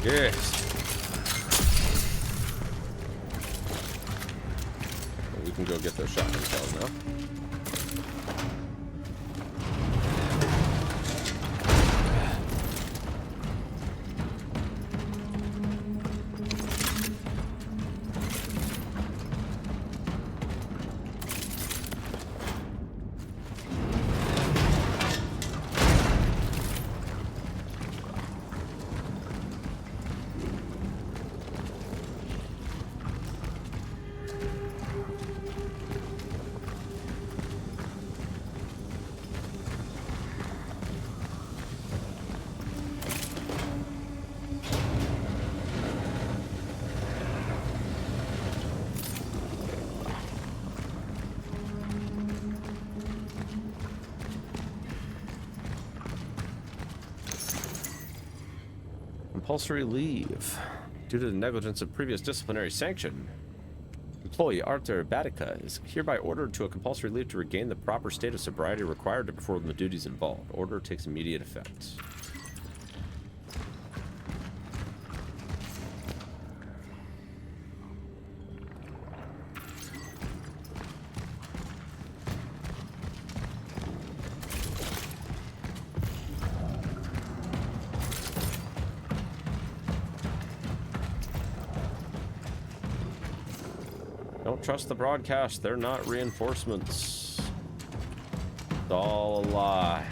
Yes. Well, we can go get those shotgun shells now. Compulsory leave. Due to the negligence of previous disciplinary sanction, employee Arthur Batica is hereby ordered to a compulsory leave to regain the proper state of sobriety required to perform the duties involved. Order takes immediate effect. Don't trust the broadcast. They're not reinforcements. It's all a lie.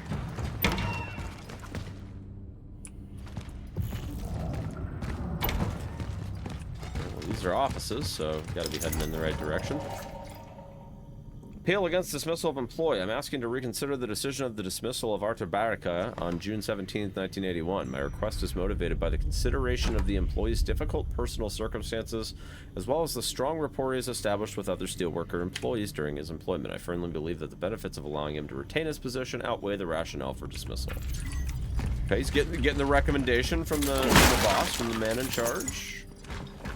Well, these are offices, so gotta be heading in the right direction. Appeal against dismissal of employee. I'm asking to reconsider the decision of the dismissal of Arthur Barica on June 17th, 1981. My request is motivated by the consideration of the employee's difficult personal circumstances, as well as the strong rapport he has established with other steelworker employees during his employment. I firmly believe that the benefits of allowing him to retain his position outweigh the rationale for dismissal. Okay, he's getting the recommendation from the boss, from the man in charge.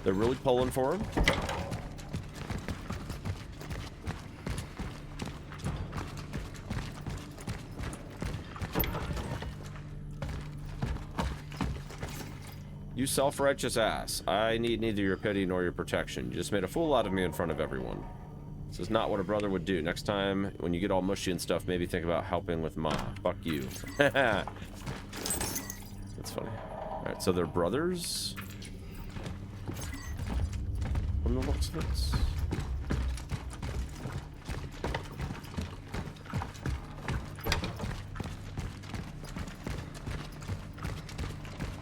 They're really pulling for him. You self-righteous ass. I need neither your pity nor your protection. You just made a fool out of me in front of everyone. This is not what a brother would do. Next time, when you get all mushy and stuff, maybe think about helping with Ma. Fuck you. That's funny. Alright, so they're brothers? From the looks of it.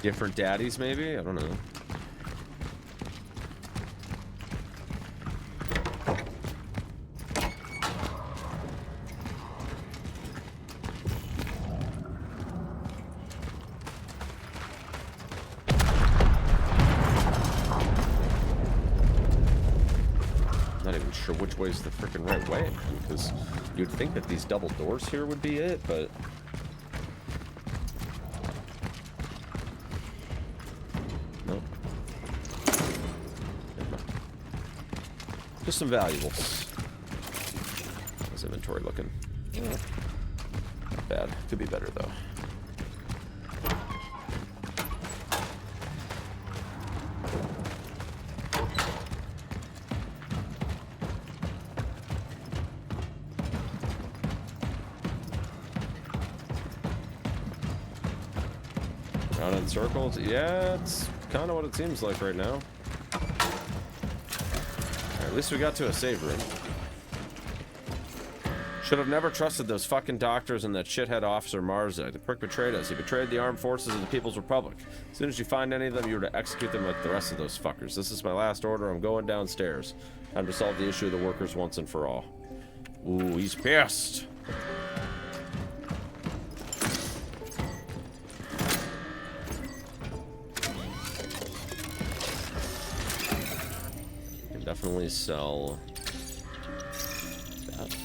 Different daddies, maybe? I don't know. Not even sure which way's the freaking right way, because you'd think that these double doors here would be it, but... Nope. Just some valuables. How's inventory looking? Not bad. Could be better, though. Round in circles? Yeah, it's kind of what it seems like right now. At least we got to a save room. Should have never trusted those fucking doctors and that shithead officer Marzak. The prick betrayed us. He betrayed the armed forces of the People's Republic. As soon as you find any of them, you are to execute them like the rest of those fuckers. This is my last order. I'm going downstairs. Time to solve the issue of the workers once and for all. Ooh, he's pissed. Definitely sell that.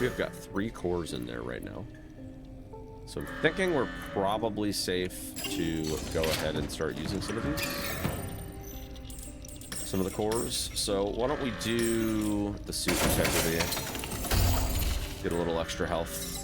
We've got 3 cores in there right now. So I'm thinking we're probably safe to go ahead and start using some of these. Some of the cores. So why don't we do the suit integrity? Get a little extra health.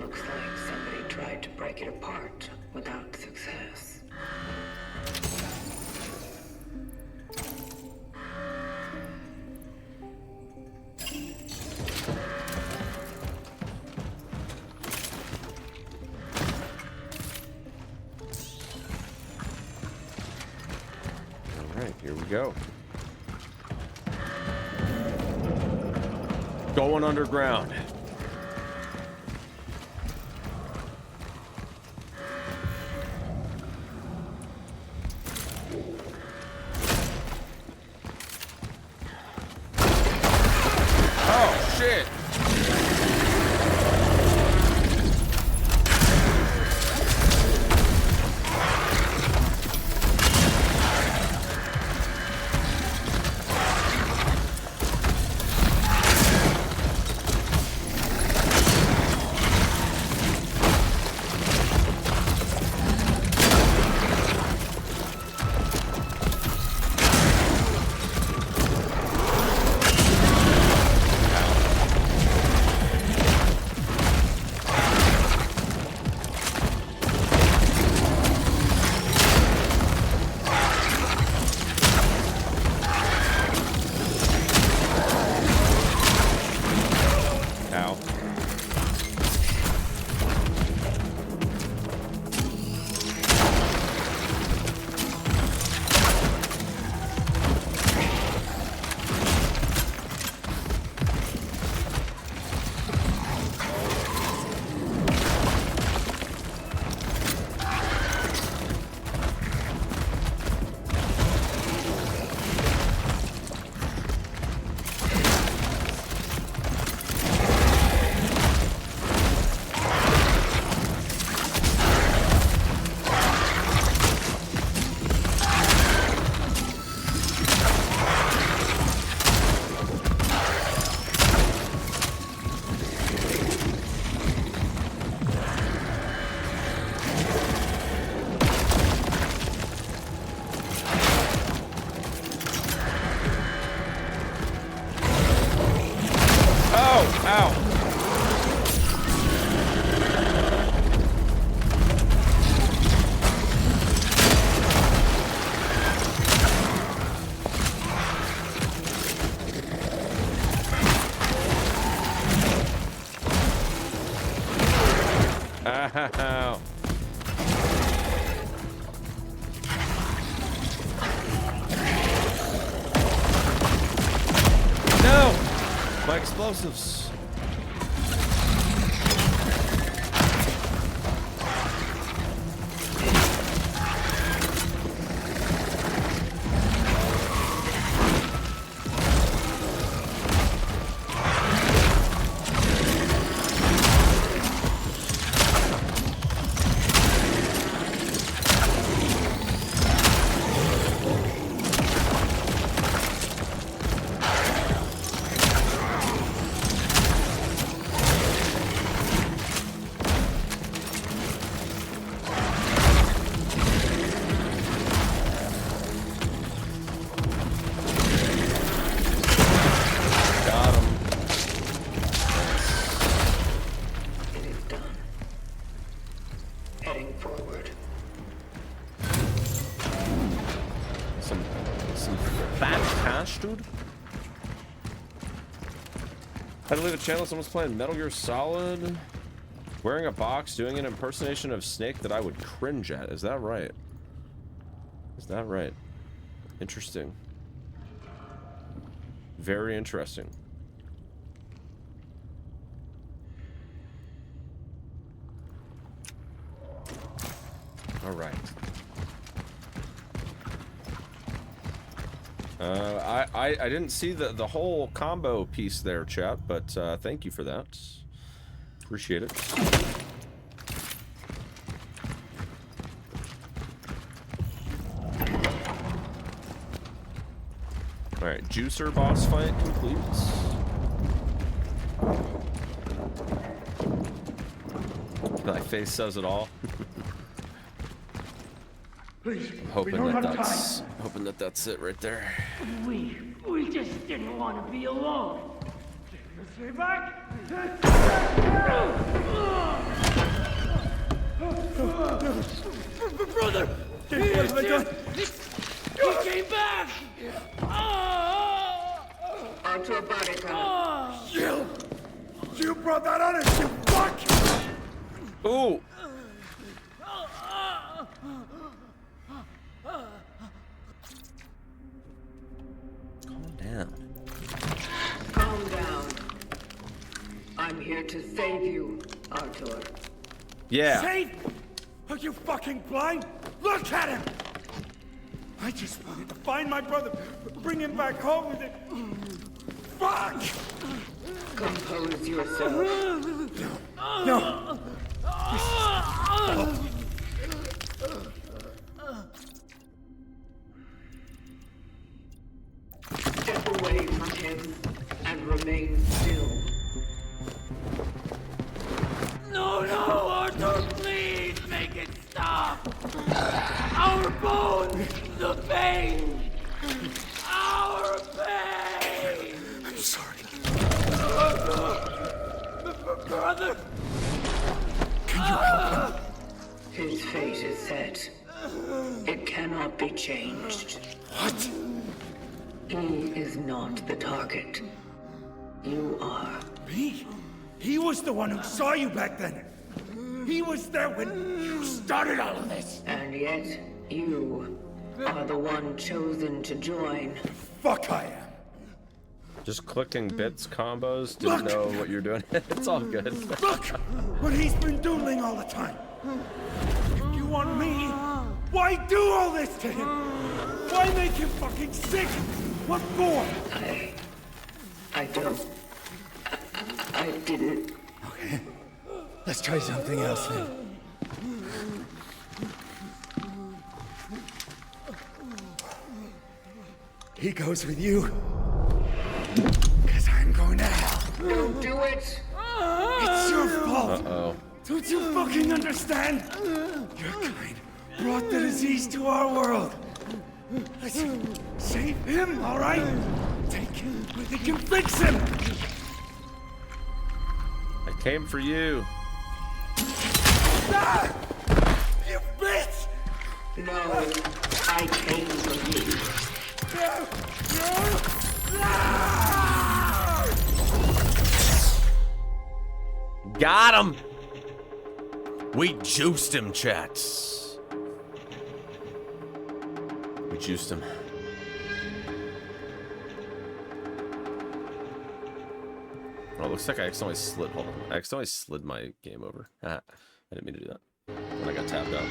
Looks like somebody tried to break it apart without success. Here we go. Going underground. Oh, shit. Ow. No! My explosives. Dude, had to leave the channel. Someone's playing Metal Gear Solid, wearing a box, doing an impersonation of Snake that I would cringe at. Is that right? Is that right? Interesting. Very interesting. All right. I didn't see the whole combo piece there, chat, but thank you for that. Appreciate it. All right, juicer boss fight complete. My face says it all. Please, hoping that that's it right there. We just didn't want to be alone. Stay back. Brother, what have I done? He came back. Onto a body count. You brought that on us, you fuck! Ooh. Calm down. Calm down. I'm here to save you, Arthur. Yeah. Save? Are you fucking blind? Look at him! I just wanted to find my brother, bring him back home with it. Fuck! Compose yourself. No. Step away from him and remain still. No, Arthur, please make it stop! Our bones, the pain! Our pain! I'm sorry. Brother! Can you help him? His fate is set. It cannot be changed. What? He is not the target. You are. Me? He was the one who saw you back then. He was there when you started all of this. And yet, you are the one chosen to join. Fuck I am. Just clicking bits, combos, didn't know what you're doing. It's all good. Look what he's been doing all the time. If you want me, why do all this to him? Why make him fucking sick? What for? I don't. I didn't. Okay. Let's try something else then. He goes with you. Because I'm going to hell. Don't do it! It's your fault. Uh-oh. Don't you fucking understand? Your kind brought the disease to our world. Let's save him, all right? Take him where they can fix him. I came for you. Ah! You bitch! No, I came for you. Got him. We juiced him, chats. We juiced him. Oh, it looks like I accidentally slid. Hold on. I accidentally slid my game over. I didn't mean to do that. When I got tapped out.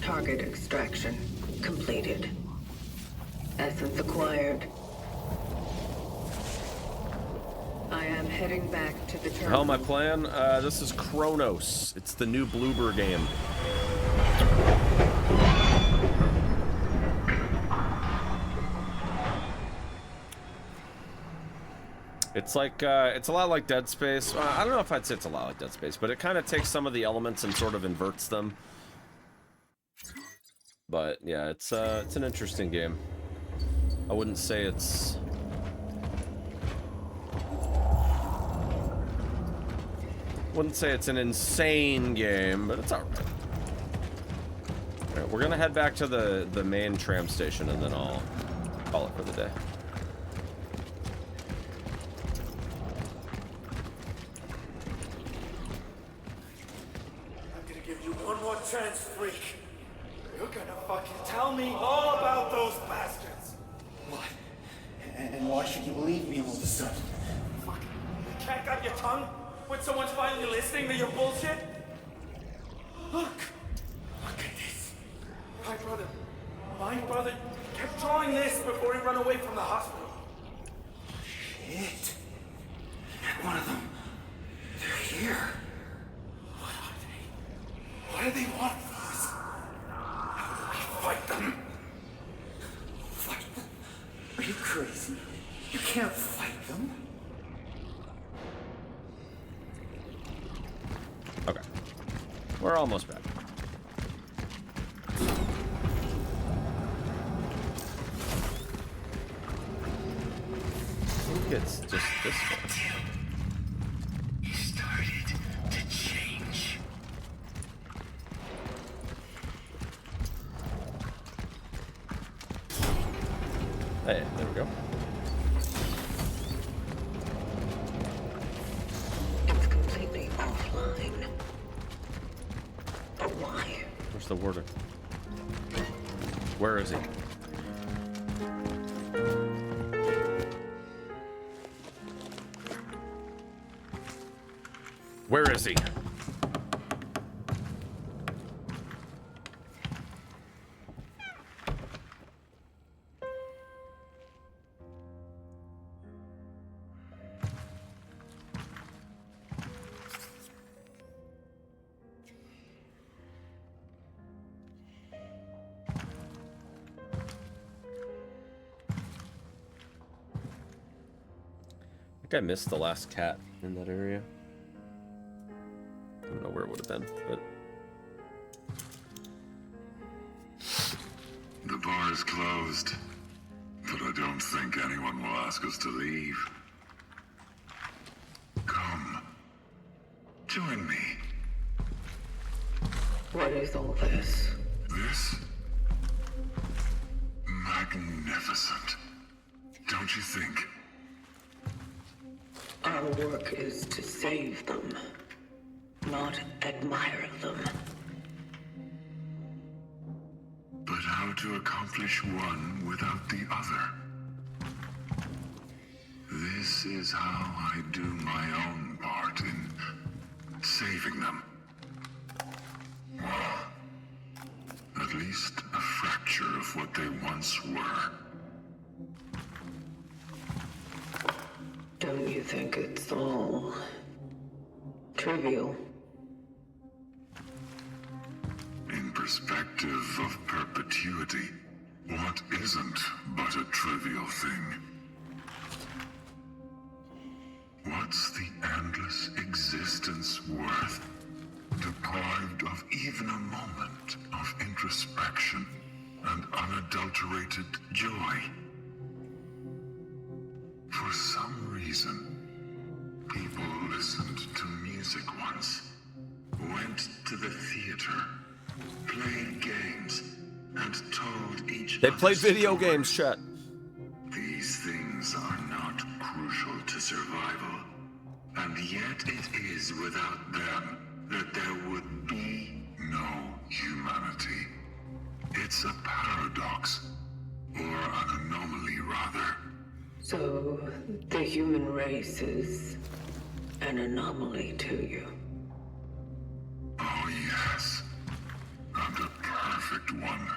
Target extraction completed. Essence acquired. I am heading back to the terminal. Hell, my plan? This is Cronos. It's the new Bloober game. It's like, it's a lot like Dead Space. I don't know if I'd say it's a lot like Dead Space, but it kind of takes some of the elements and sort of inverts them. But yeah, it's an interesting game. I wouldn't say it's... Wouldn't say it's an insane game, but it's alright. Alright, we're gonna head back to the main tram station and then I'll call it for the day. I'm gonna give you one more chance, freak. You're gonna fucking tell me all about those bastards. What? And why should you believe me all of a sudden? Fuck. You can't got your tongue when someone's finally listening to your bullshit? Look at this. My brother kept drawing this before he ran away from the hospital. Shit. One of them. They're here. What are they? What do they want from us? How do we fight them? Fight them? Are you crazy? You can't fight them. Okay. We're almost back. I think it's just this one. You started to change. Hey, there we go. It's completely offline. But why? Where's the warden? Where is he? Where is he? I think I missed the last cat in that area. I don't know where it would have been, but... The bar is closed, but I don't think anyone will ask us to leave. Come. Join me. What is all this? This? Magnificent. Don't you think? Our work is to save them, not admire them. But how to accomplish one without the other? This is how I do my own part in saving them. At least a fracture of what they once were. Don't you think it's all trivial? In perspective of perpetuity, what isn't but a trivial thing? What's the endless existence worth deprived of even a moment of introspection and unadulterated joy. For some reason, people listened to music once, went to the theater, played games, and told each They other played video stories. games, chat. These things are not crucial to survival, and yet it is without them that there would be no humanity. It's a paradox, or an anomaly rather. So, the human race is an anomaly to you. Oh yes, and a perfect one.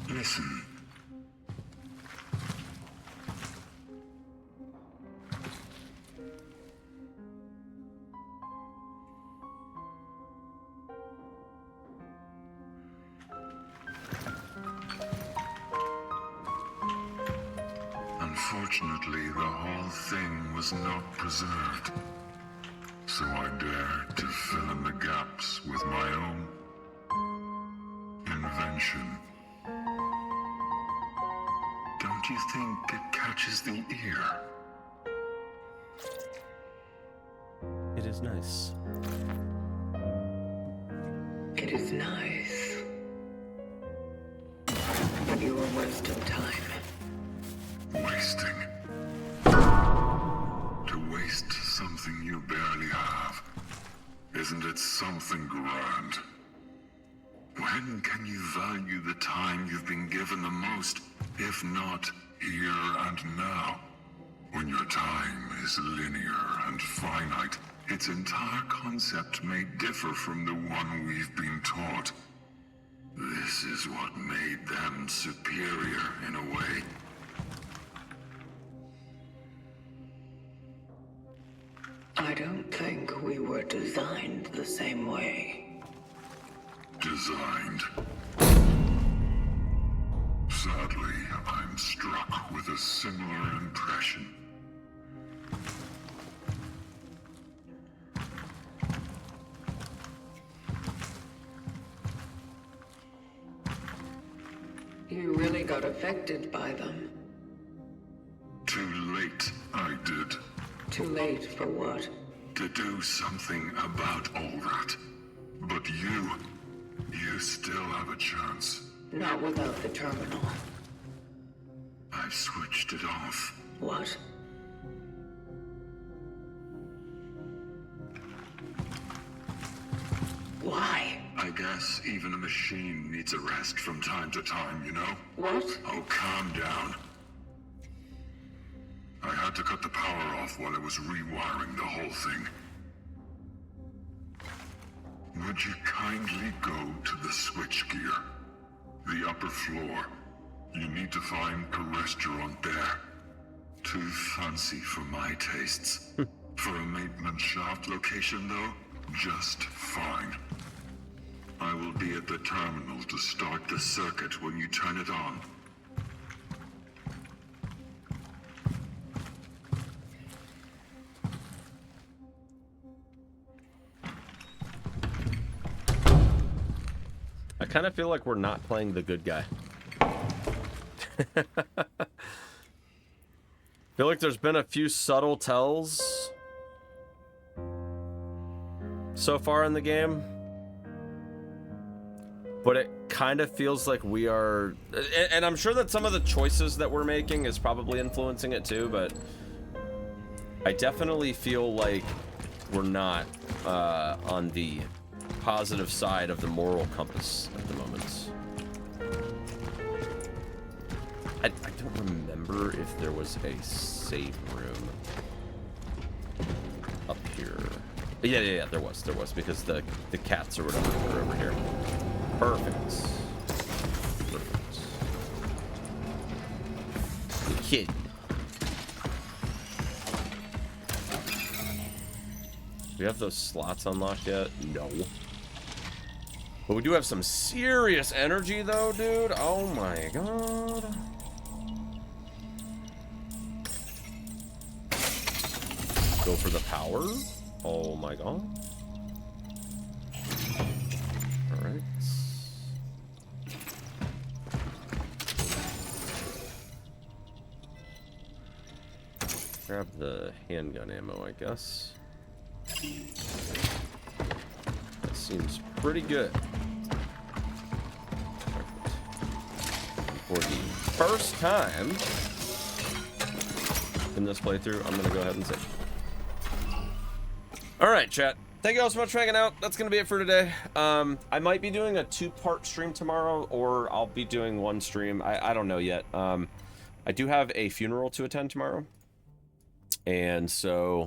Listen. Unfortunately, the whole thing was not preserved. So I dare to fill in the gaps with my own invention. Don't you think it catches the ear? It is nice. It is nice. But you are wasting time. Wasting. To waste something you barely have. Isn't it something grand? When can you value the time you've been given the most, if not here and now? When your time is linear and finite, its entire concept may differ from the one we've been taught. This is what made them superior in a way. I don't think we were designed the same way. Designed. Sadly, I'm struck with a similar impression. You really got affected by them. Too late, I did. Too late for what? To do something about all that. But you still have a chance. Not without the terminal. I've switched it off. What? Why? I guess even a machine needs a rest from time to time, you know? What? Oh, calm down. I had to cut the power off while I was rewiring the whole thing. Would you kindly go to the switchgear? The upper floor. You need to find a restaurant there. Too fancy for my tastes. For a maintenance shaft location, though, just fine. I will be at the terminal to start the circuit when you turn it on. I kind of feel like we're not playing the good guy. Feel like there's been a few subtle tells so far in the game, but it kind of feels like we are, and I'm sure that some of the choices that we're making is probably influencing it too, but I definitely feel like we're not on the positive side of the moral compass at the moment. I don't remember if there was a save room up here. Yeah, there was, because the cats or whatever are over here. Perfect. Good kid. Do we have those slots unlocked yet? No. But we do have some serious energy though, dude. Oh my god. Go for the power. Oh my god. Alright. Grab the handgun ammo, I guess. That seems pretty good. For the first time in this playthrough, I'm gonna go ahead and save. Alright, chat. Thank you all so much for hanging out. That's gonna be it for today. I might be doing a 2-part stream tomorrow, or I'll be doing 1 stream. I don't know yet. I do have a funeral to attend tomorrow. And so